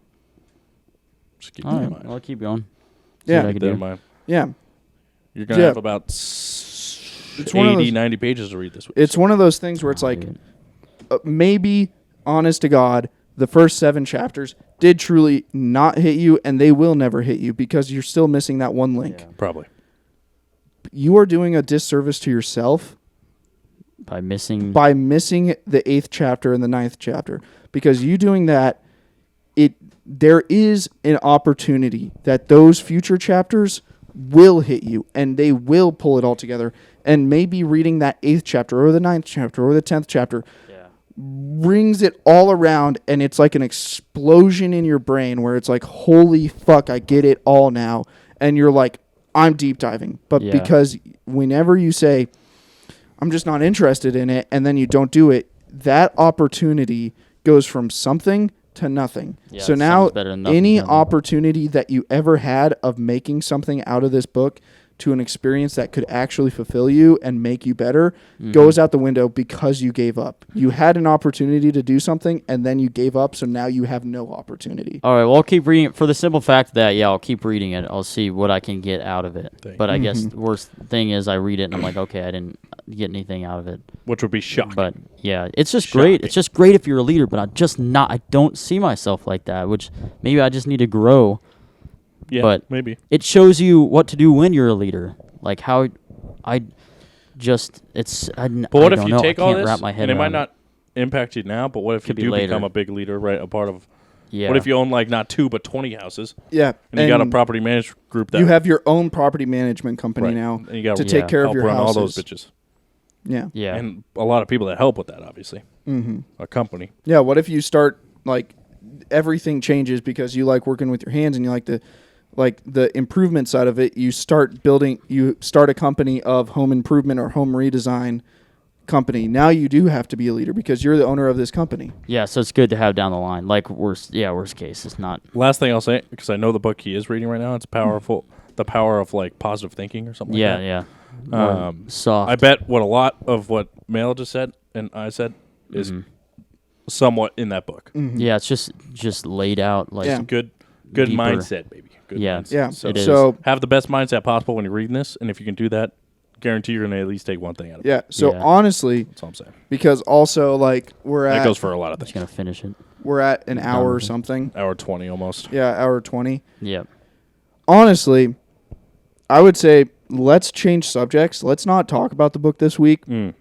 Just keep that in mind. I'll keep going. Yeah. Keep that in mind. Yeah. You're going to have about 80, 90 pages to read this week. It's one of those things where it's like maybe, honest to God, the first 7 chapters did truly not hit you, and they will never hit you because you're still missing that one link. Yeah. Probably. You are doing a disservice to yourself by missing the 8th chapter and the 9th chapter, because you doing that, there is an opportunity that those future chapters will hit you, and they will pull it all together. And maybe reading that 8th chapter or the 9th chapter or the 10th chapter brings it all around, and it's like an explosion in your brain where it's like, holy fuck, I get it all now. And you're like, I'm deep diving. But because whenever you say, I'm just not interested in it, and then you don't do it, that opportunity goes from something to nothing. Yeah, so now any opportunity that you ever had of making something out of this book to an experience that could actually fulfill you and make you better goes out the window because you gave up. You had an opportunity to do something, and then you gave up, so now you have no opportunity. All right, well, I'll keep reading it for the simple fact that, I'll keep reading it. I'll see what I can get out of it. But I guess the worst thing is I read it, and I'm like, okay, I didn't get anything out of it. Which would be shocking. But, it's just great. It's just great if you're a leader, but I don't see myself like that, which maybe I just need to grow. Yeah, but maybe. It shows you what to do when you're a leader. Like how just it's. But what if you take all this wrap my head and it might around not impact you now? But what if you Could be do later. become a big leader, right? A part of. Yeah. What if you own like not 2 but 20 houses? Yeah, And you got a property management group that you have your own property management company right. now and you got to take care of help your run houses. all those bitches. Yeah. Yeah. And a lot of people that help with that, obviously. Mm-hmm. A company. Yeah. What if you start like everything changes because you like working with your hands and you like the improvement side of it? You start a company of home improvement or home redesign company. Now you do have to be a leader because you're the owner of this company. Yeah, so it's good to have down the line. Like worst case, it's not. Last thing I'll say, because I know the book he is reading right now, it's powerful. The power of like positive thinking or something. Yeah, like that. yeah. Soft. I bet what a lot of what Mel just said and I said is somewhat in that book. Mm-hmm. Yeah, it's just laid out like Yeah. Good Deeper. mindset, baby. Good Yeah. mindset. Yeah. So It is. So have the best mindset possible when you're reading this, and if you can do that, guarantee you're gonna at least take one thing out of it. yeah. So Yeah. honestly, That's all I'm saying. because also like That goes for a lot of just things. gonna finish it. we're at an hour or with it. something. Hour 20 almost. Yeah, hour 20. Yeah. Honestly, I would say let's change subjects. Let's not talk about the book this week. You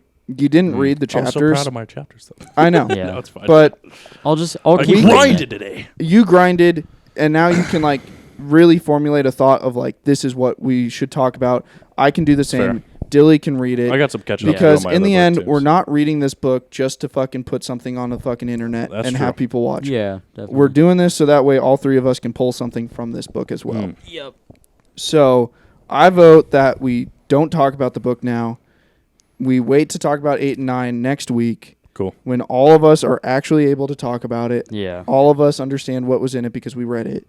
didn't read the I'm chapters. so proud of my chapters, though. I know. Yeah. No, it's fine. But I'll I keep reading grinded it. today. you grinded, and now you can like really formulate a thought of like this is what we should talk about. I can do the same. Fair. Dilly can read it. I got some catching up to do because on my in other the book, end, too, we're so. not reading this book just to fucking put something on the fucking internet That's and true. have people watch. Yeah, definitely. We're doing this so that way all three of us can pull something from this book as well. Yep. So I vote that we don't talk about the book now. We wait to talk about 8 and 9 next week Cool. when all of us are actually able to talk about it. Yeah. All of us understand what was in it because we read it.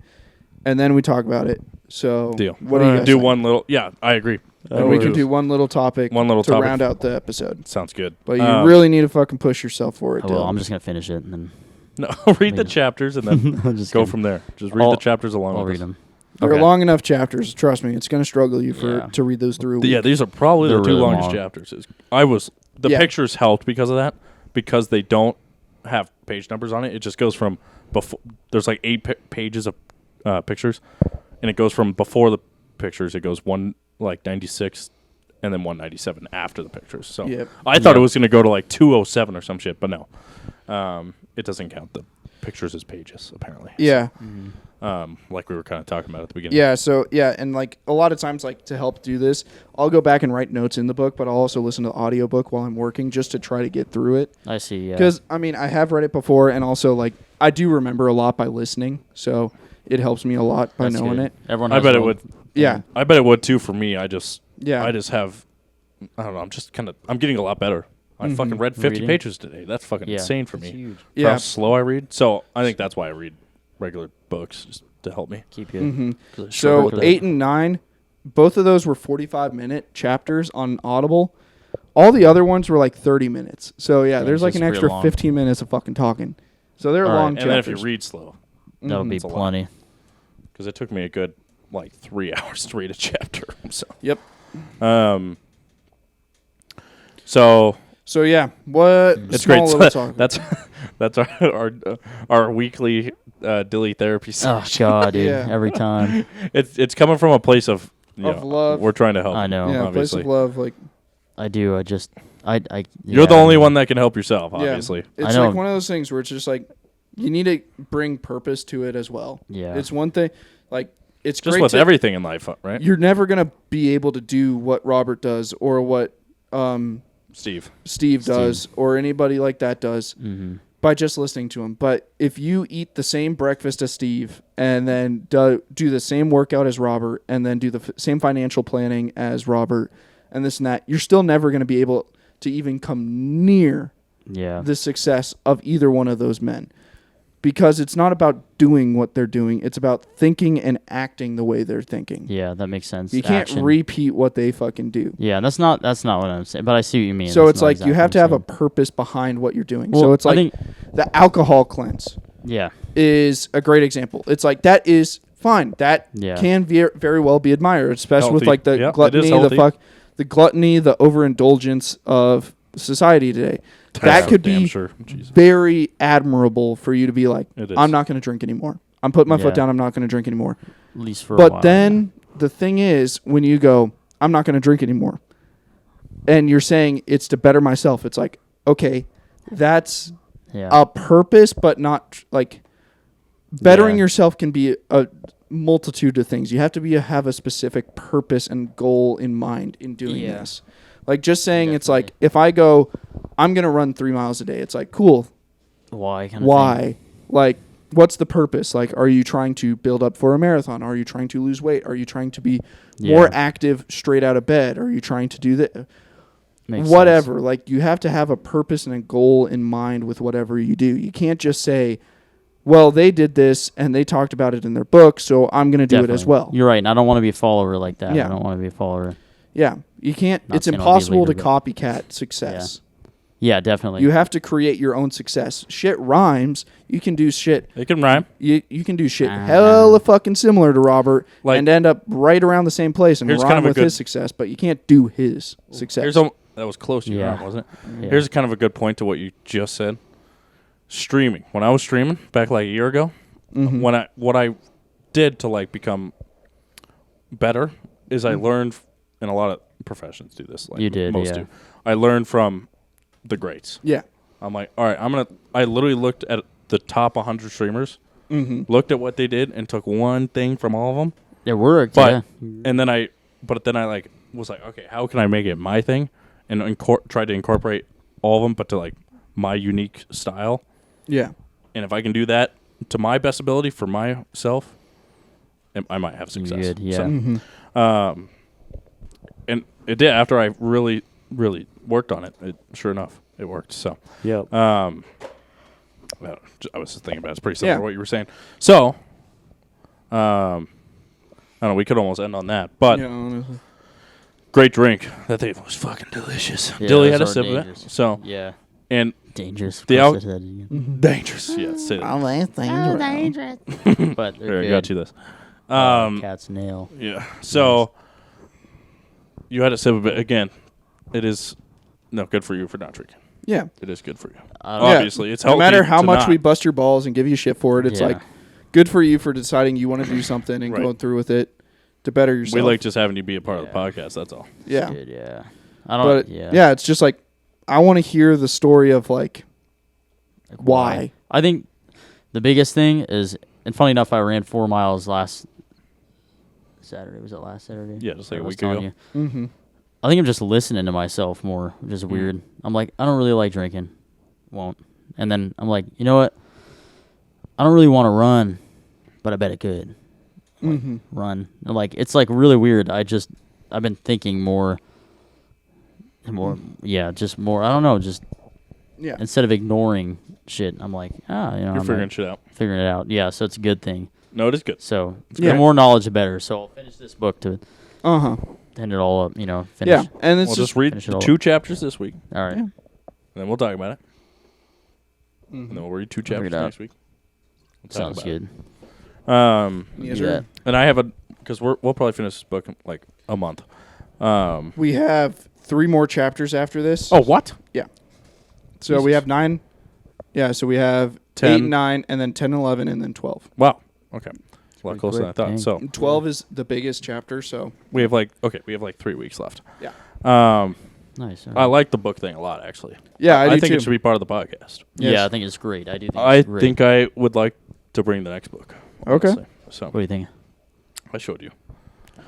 And then we talk about it. So Deal. what do you guys do think? one little? Yeah, I agree. And we can do one little topic to topic. round out the episode. Sounds good. But you really need to fucking push yourself for it. Oh, well, Dylan. I'm just gonna finish it and then no read the chapters and then I'm just go kidding. from there. Just read the chapters along. I'll with read us. them. They're Okay. long enough chapters. Trust me, it's going to struggle you Yeah. to read those through. A week. Yeah, these are probably They're the two really longest long. chapters. The Yeah. pictures helped because of that, because they don't have page numbers on it. It just goes from before. There's like 8 pages of pictures, and it goes from before the pictures. It goes 196, and then 197 after the pictures. So Yep. I thought it was going to go to like 207 or some shit, but no, it doesn't count the pictures as pages apparently. Yeah. Like we were kind of talking about at the beginning. Yeah, so and like a lot of times like to help do this, I'll go back and write notes in the book, but I'll also listen to the audiobook while I'm working just to try to get through it. I see. Yeah. Cuz I mean, I have read it before and also like I do remember a lot by listening, so it helps me a lot by That's knowing good. it. Everyone. I has bet their it own- would. Yeah. I bet it would too for me. I just Yeah. have, I don't know. I'm just kind of, I'm getting a lot better. I fucking read 50 Reading? pages today. That's fucking Yeah. insane for That's me. huge. For Yeah. how slow I read. So I think that's why I read regular books, just to help me. Keep you. Mhm. 'cause it's So short. 8 and 9, both of those were 45-minute chapters on Audible. All the other ones were like 30 minutes. So yeah, Dang, there's so like it's an pretty extra long. 15 minutes of fucking talking. So they're All right, long And chapters. then if you read slow, That'll be It's a lot. plenty. because it took me a good like 3 hours to read a chapter. So, Yep. so So yeah, what it's small great. little talk. That's our weekly Dilly therapy Oh session. God, dude! Yeah. Every time. It's coming from a place of Of love. We're trying to help. I know. yeah, place obviously. of love. Like I do. I. You're the yeah, only one that can help yourself, obviously. yeah, I it's know. like one of those things where it's just like you need to bring purpose to it as well. Yeah. It's one thing, like it's Just great with to- everything in life, right? You're never gonna be able to do what Robert does or what Steve does or anybody like that does by just listening to him. But if you eat the same breakfast as Steve and then do the same workout as Robert and then do the same financial planning as Robert and this and that, you're still never going to be able to even come near Yeah. the success of either one of those men. Because it's not about doing what they're doing. It's about thinking and acting the way they're thinking. Yeah, that makes sense. You can't Action. repeat what they fucking do. Yeah, that's not what I'm saying. But I see what you mean. So That's it's not like you exactly have to what have I'm a purpose behind what you're doing. Well, so it's I like think- the alcohol cleanse Yeah. is a great example. It's like that is fine. That Yeah. can very well be admired, especially with Healthy. like the Yep, it gluttony, is healthy. the gluttony, the overindulgence of society today. That could Damn be sure. Jesus. very admirable for you to be like, It is. I'm not going to drink anymore. I'm putting my Yeah. foot down. I'm not going to drink anymore. At least for a while. But then the thing is, when you go, I'm not going to drink anymore. and you're saying it's to better myself. It's like, okay, that's Yeah. a purpose, but not like bettering Yeah. yourself can be a multitude of things. You have to have a specific purpose and goal in mind in doing Yeah. this. Like just saying it's Definitely. like if I go, I'm gonna run 3 miles a day. It's like cool. Why? Kind of Why? thing. Like what's the purpose? Like are you trying to build up for a marathon? Are you trying to lose weight? Are you trying to be more active straight out of bed? Are you trying to do that? Makes Whatever. sense. Like you have to have a purpose and a goal in mind with whatever you do. You can't just say, well, they did this and they talked about it in their book, so I'm going to do it as Definitely. well. You're right. And I don't want to be a follower like that. Yeah. I don't want to be a follower. Yeah. You can't. Not It's saying I'll be a impossible leader, to but- copycat success. Yeah, definitely. You have to create your own success. Shit rhymes. You can do shit. It can rhyme. You can do shit hella fucking similar to Robert Like- and end up right around the same place and Here's rhyme kind of a with good- his success, but you can't do his success. That was close to your Yeah. arm, wasn't it? Yeah. Here's kind of a good point to what you just said. Streaming. When I was streaming back like a year ago, Mhm. what I did to like become better is I learned, and a lot of professions do this. Like You did, most yeah. do. I learned from the greats. Yeah. I'm like, all right, I literally looked at the top 100 streamers, looked at what they did, and took one thing from all of them. It worked. But Yeah. and then I like was like, okay, how can I make it my thing, and try to incorporate all of them, but to like my unique style. Yeah. And if I can do that to my best ability for myself, I might have success. Good, yeah. So, and it did after I really, really worked on it. Sure enough, it worked. So, Yep. well, I was just thinking about it. It's pretty similar Yeah. to what you were saying. So, I don't know. We could almost end on that, but Yeah, honestly. great drink. That thing was fucking delicious. Yeah, Dilly had a those are sip of it. dangerous. So, Yeah. and Dangerous. The Of al- course I said it again. dangerous. Yeah, say that. Oh, dangerous. But they're Here, I good. got you this. Cat's nail. Yeah. So you had a sip of it again. It is good for you for not drinking. Yeah. It is good for you. I don't- Obviously, it's healthy. No matter how to much not. we bust your balls and give you shit for it, it's Yeah. like good for you for deciding you want to do something and Right. going through with it to better yourself. We like just having you be a part of the Yeah. podcast. That's all. yeah. Good, yeah. I don't. But yeah. it's just like I want to hear the story of like why. I think the biggest thing is, and funny enough, I ran 4 miles last Saturday. Was it last Saturday? Yeah, just like I a was week telling ago. you. Mm-hmm. I think I'm just listening to myself more, which is weird. I'm like, I don't really like drinking. Won't. And then I'm like, you know what? I don't really want to run, but I bet it could. Like, Mm-hmm. run. And like, it's like really weird. I've been thinking more, just more. I don't know, just Yeah. instead of ignoring shit, I'm like, You're I'm figuring like, shit out. figuring it out. Yeah, so it's a good thing. No, it is good. So Yeah. the more knowledge, the better. So I'll finish this book to Uh-huh. end it all up. Finish. Yeah. And it's We'll just just read finish it the all 2 chapters this week, All right. Yeah. and then we'll talk about it. Mhm. And then we'll read 2 Figure it chapters out. next week. We'll talk Sounds about it. good. Yes, Do sir. that. And I have because we'll probably finish this book in like a month. We have 3 more chapters after this. Oh, what? So we have 9. Yeah, so we have 10. 8 and 9 and then 10 and 11 and then 12. Wow. Okay. A lot pretty closer than I quick, thought. dang. So And 12 is the biggest chapter, so we have like 3 weeks left. yeah. Nice. all I right. like the book thing a lot, actually. Yeah, I do think too. it should be part of the podcast. Yes. Yeah, I think it's great. I do think I it's great. think I would like to bring the next book. Okay. honestly. So What do you think? I showed you.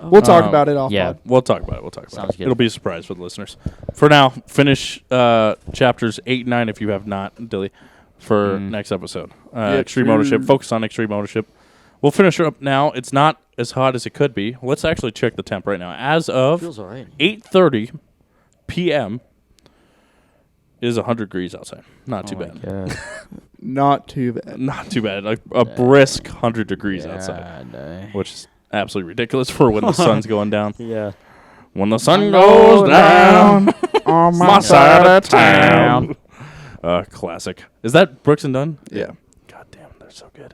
We'll talk Um, about it off yeah. pod. We'll talk about it. Sounds good. It'll be a surprise for the listeners. For now, finish chapters 8 and 9 if you have not, Dilly, for next episode. Extreme true. ownership. Focus on extreme ownership. We'll finish her up now. It's not as hot as it could be. Let's actually check the temp right now. As of Feels all right. 8:30 p.m., it is 100 degrees outside. Not too Oh my bad. God. Not too bad. Not too bad. Like a brisk 100 degrees outside, God, which is absolutely ridiculous for when the sun's going down. yeah. When the sun goes down on my side of town. Classic. Is that Brooks and Dunn? Yeah. God damn, they're so good.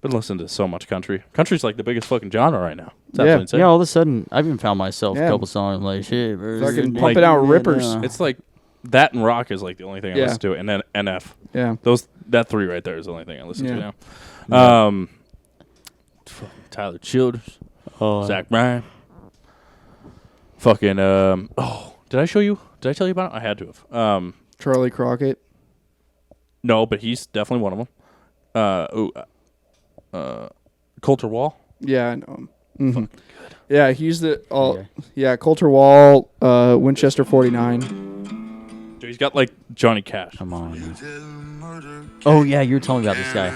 Been listening to so much country. Country's like the biggest fucking genre right now. It's Yeah. absolutely insane. Yeah, all of a sudden, I've even found myself Yeah. a couple songs like, shit, bro. Fucking Like, pumping out rippers. It's like that and rock is like the only thing I Yeah. listen to, and then NF. Yeah. That 3 right there is the only thing I listen to Yeah. now. Fucking Tyler Childers, Oh, Zach Bryan. Fucking did I show you Did I tell you about it? I had to have. Charlie Crockett. No, but he's definitely one of them. Coulter Wall. Yeah, I know him. Mm-hmm. Yeah, he's the Coulter Wall, Winchester 49. Dude, he's got like Johnny Cash. Come on. Oh yeah, you were telling me about this guy.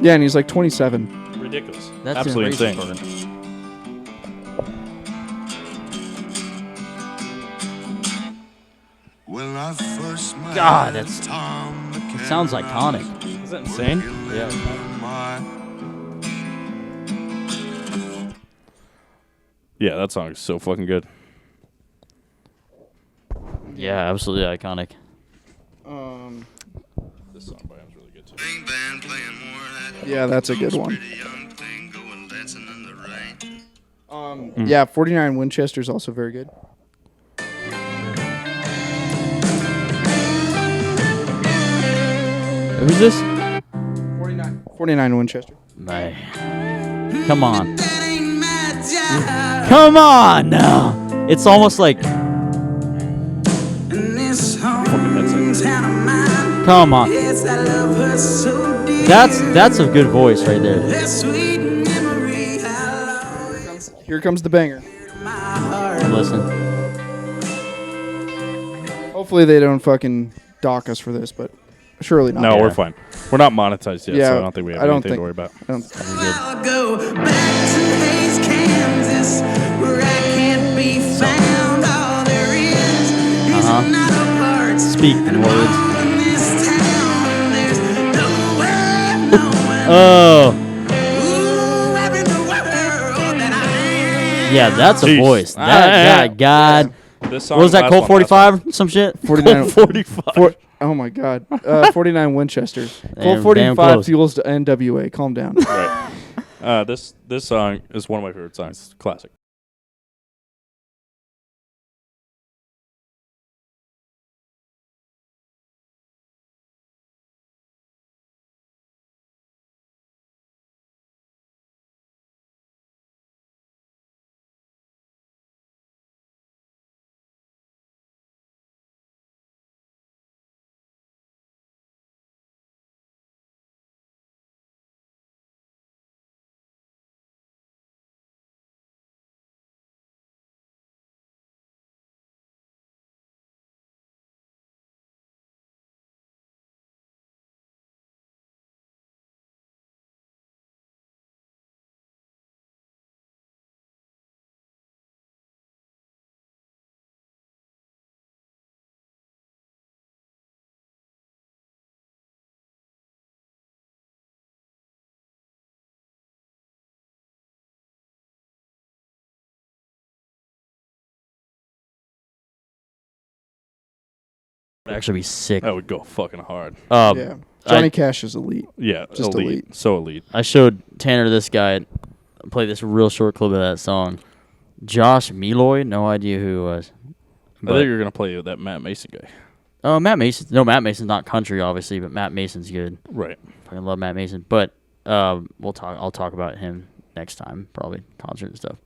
Yeah, and he's like 27. Ridiculous. That's absolutely insane. God, it sounds iconic. Is that insane? Yeah. Yeah, that song is so fucking good. Yeah, absolutely iconic. This song by him is really good too. Yeah, that's a good one. Yeah, 49 Winchester's also very good. Who's this? 49 Winchester. Man. Come on. Come on now. It's almost like. Come on. That's a good voice right there. Here comes the banger. Listen. Hopefully they don't fucking dock us for this, but surely not. No, Yeah. we're fine. We're not monetized yet, so I don't think we have anything to worry about. I'll go back to Hays, Kansas, where I can't be found. All there is another part. Speak in words. In this town, there's nowhere, no one. Oh. Ooh, every the world that I am. Yeah, that's a Jeez. voice. That God. This song What was that, last Colt one, last 45? Some shit? 49 45. Oh my God. 49 Winchester. Damn, Colt damn 45 close. fuels to NWA. Calm down. Right. This song is one of my favorite songs. Classic. Would actually be sick. That would go fucking hard. Yeah. Johnny Cash is elite. Yeah, Just elite. So elite. I showed Tanner this guy, play this real short clip of that song. Josh Meloy, no idea who he was. I thought you were gonna play that Matt Mason guy. Oh, Matt Mason. No, Matt Mason's not country, obviously, but Matt Mason's good. Right. Fucking love Matt Mason. But I'll talk about him next time, probably concert and stuff.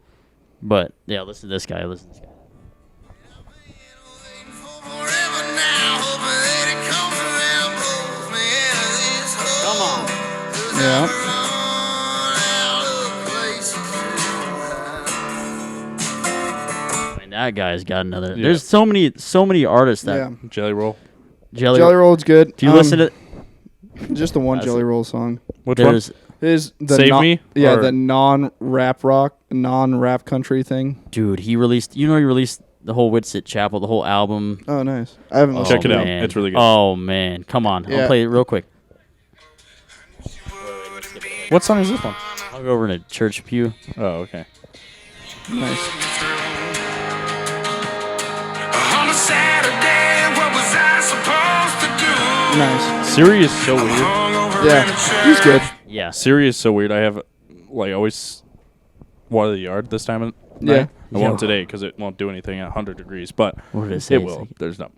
But yeah, listen to this guy. Listen to this guy. Come on. Yeah. I mean, that guy's got another. Yeah. There's so many artists that Yeah. Jelly Roll. Jelly. Jelly Roll's good. Do you listen to? just the one That's Jelly it. Roll song? Which Is the Save Me? Yeah, Or- the non-rap country thing. Dude, he released. He released the whole Whitsit Chapel, the whole album. Oh, nice. I haven't Oh, listened. Check it out. man. It's really good. Oh man, come on! Yeah. I'll play it real quick. What song is this one? I'll go over in a church pew. Oh, okay. Nice. On a Saturday, what was I supposed to do? Nice. Siri is so weird. Hungover Yeah, in a he's good. Yeah. Siri is so weird. I have, like, always water the yard this time of Yeah. night. I won't today because it won't do anything at 100 degrees, but What did it say? it will. There's no.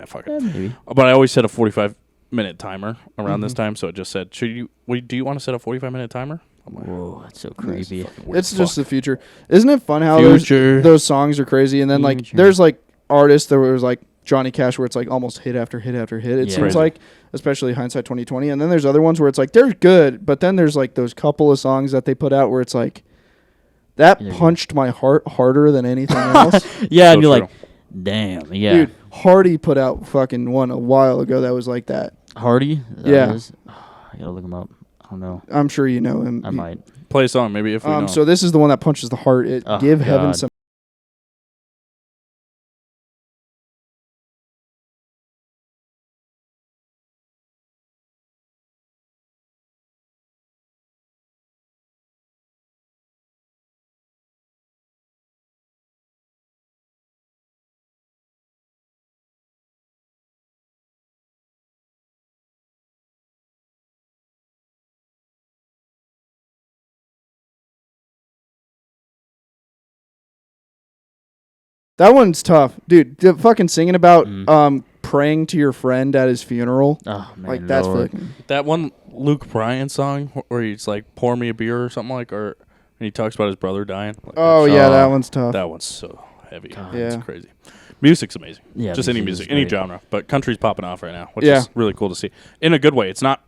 Fuck it. Maybe. But I always set a 45-minute timer around this time, so it just said, do you want to set a 45-minute timer? I'm like, Whoa, that's so creepy. weird It's as just fuck. the future. Isn't it fun how Future. those songs are crazy and then like Future. there's like artists. There was like Johnny Cash, where it's like almost hit after hit after hit. It seems Crazy. like, especially hindsight 2020. And then there's other ones where it's like they're good, but then there's like those couple of songs that they put out where it's like that punched my heart harder than anything else. Yeah, So and you're true. like, damn, yeah. Dude, Hardy put out fucking one a while ago that was like that. Hardy? Yeah. I gotta look him up. I don't know. I'm sure you know him. I might. Play a song, maybe if we know. So this is the one that punches the heart. Give Heaven God. some. That one's tough, dude. The fucking singing about praying to your friend at his funeral. Oh, man. Like that's Lord. fucking. That one Luke Bryan song where he's like, pour me a beer or something like, or and he talks about his brother dying. Like, Oh yeah, that one's tough. that one's so heavy. God. It's Yeah. crazy. Music's amazing. Yeah, just any music is music, any great. genre. But country's popping off right now, which Yeah. is really cool to see. In a good way. It's not.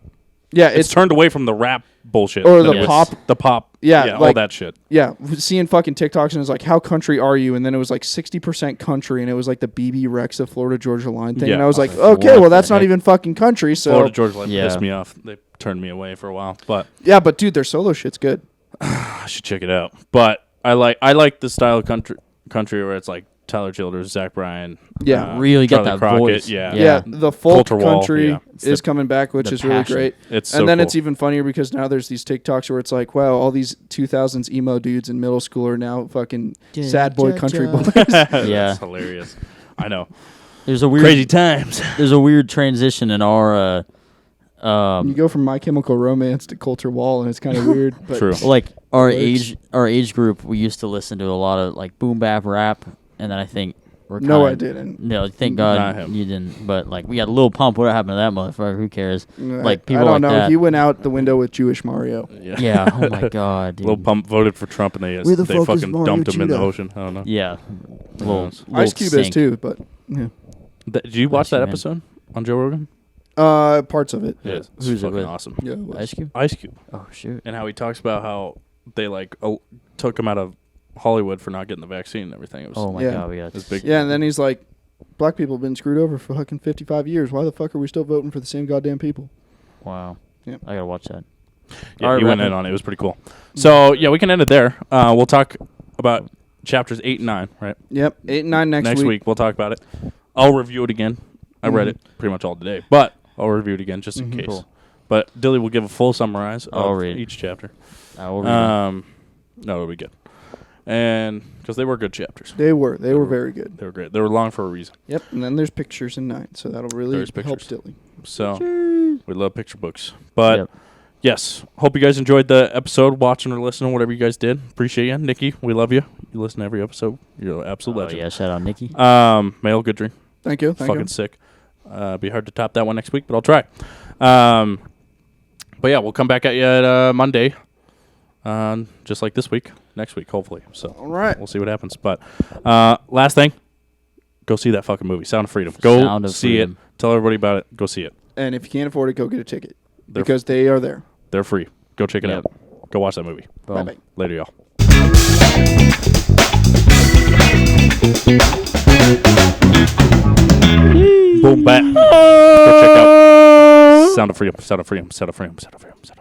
Yeah, It's turned away from the rap bullshit. Or that the was- pop. The pop. Yeah, all like- that shit. yeah. Seeing fucking TikToks and it's like, how country are you? And then it was like 60% country, and it was like the BB Rex of Florida Georgia Line thing. Yeah. And I was like, Like, okay, what well the that's not heck? even fucking country. So Florida Georgia Line Yeah. pissed me off. They turned me away for a while, but yeah, but dude, their solo shit's good. I should check it out. But I like the style of country where it's like Tyler Childers, Zach Bryan. Yeah. Really get Charlie that Crockett, voice. yeah. Yeah, the folk Culture Wall, country yeah. It's is the- coming back, which the is really passion. great. It's And so then cool. it's even funnier because now there's these TikToks where it's like, wow, all these 2000s emo dudes in middle school are now fucking sad boy country boys. Yeah. That's hilarious. I know. There's a weird Crazy times. There's a weird transition in our You go from My Chemical Romance to Culture Wall, and it's kind of weird. But True. like our Works. age group. We used to listen to a lot of like boom bap rap, and then I think we're No, kinda- I didn't. No, thank Not God him. you didn't. But like we got a Lil Pump. What happened to that motherfucker? Who cares? Like people I don't like know. that. He went out the window with Jewish Mario. Yeah. Yeah. Oh my God, dude. Lil Pump voted for Trump and Where the they fuck is fucking Mario dumped him in the Cheetah? ocean. I don't know. Yeah. Lil Ice Cube is too, but yeah. Did you watch Ice that Cube, man. episode on Joe Rogan? Parts of it. Yeah. It's Who's it fucking with? awesome. Yeah, it was. Ice Cube. Ice Cube. Oh shoot. And how he talks about how they like took him out of Hollywood for not getting the vaccine and everything. It was Oh my Yeah. God, we got It's big. Yeah, and then he's like, black people have been screwed over for fucking 55 years. Why the fuck are we still voting for the same goddamn people? Wow. Yeah. I gotta watch that. Yeah, All right, he went wrap in it. on it. It was pretty cool. So yeah, we can end it there. We'll talk about chapters 8 and 9, right? Yep, 8 and 9 next week. We'll talk about it. I'll review it again. I read Mhm. it pretty much all today, but I'll review it again just in Mhm. case. Cool. But Dilly will give a full summarize I'll of read. each chapter. I will read it. No, it'll be good. And because they were good chapters. They were very good. They were great. They were long for a reason. Yep, and then there's pictures in 9, so that'll really There's help pictures. Dilly. So we love picture books. But Yep. yes, hope you guys enjoyed the episode, watching or listening, whatever you guys did. Appreciate you. Nikki, we love you. You listen to every episode. You're an absolute Oh legend. yeah, shout out Nikki. Male, good dream. Thank you. Fucking sick. Be hard to top that one next week, but I'll try. But yeah, we'll come back at you at Monday, just like this week, next week, hopefully. So All right. we'll see what happens. But last thing, go see that fucking movie, Sound of Freedom. Go Sound of see Freedom. it. Tell everybody about it. Go see it. And if you can't afford it, go get a ticket They're because they are there. They're free. Go check it Yep. out. Go watch that movie. Boom. Bye-bye. Later, y'all. Boom, bat. Go check out Sound of Freedom. Sound of Freedom. Sound of Freedom. Sound of Freedom. Sound of Freedom.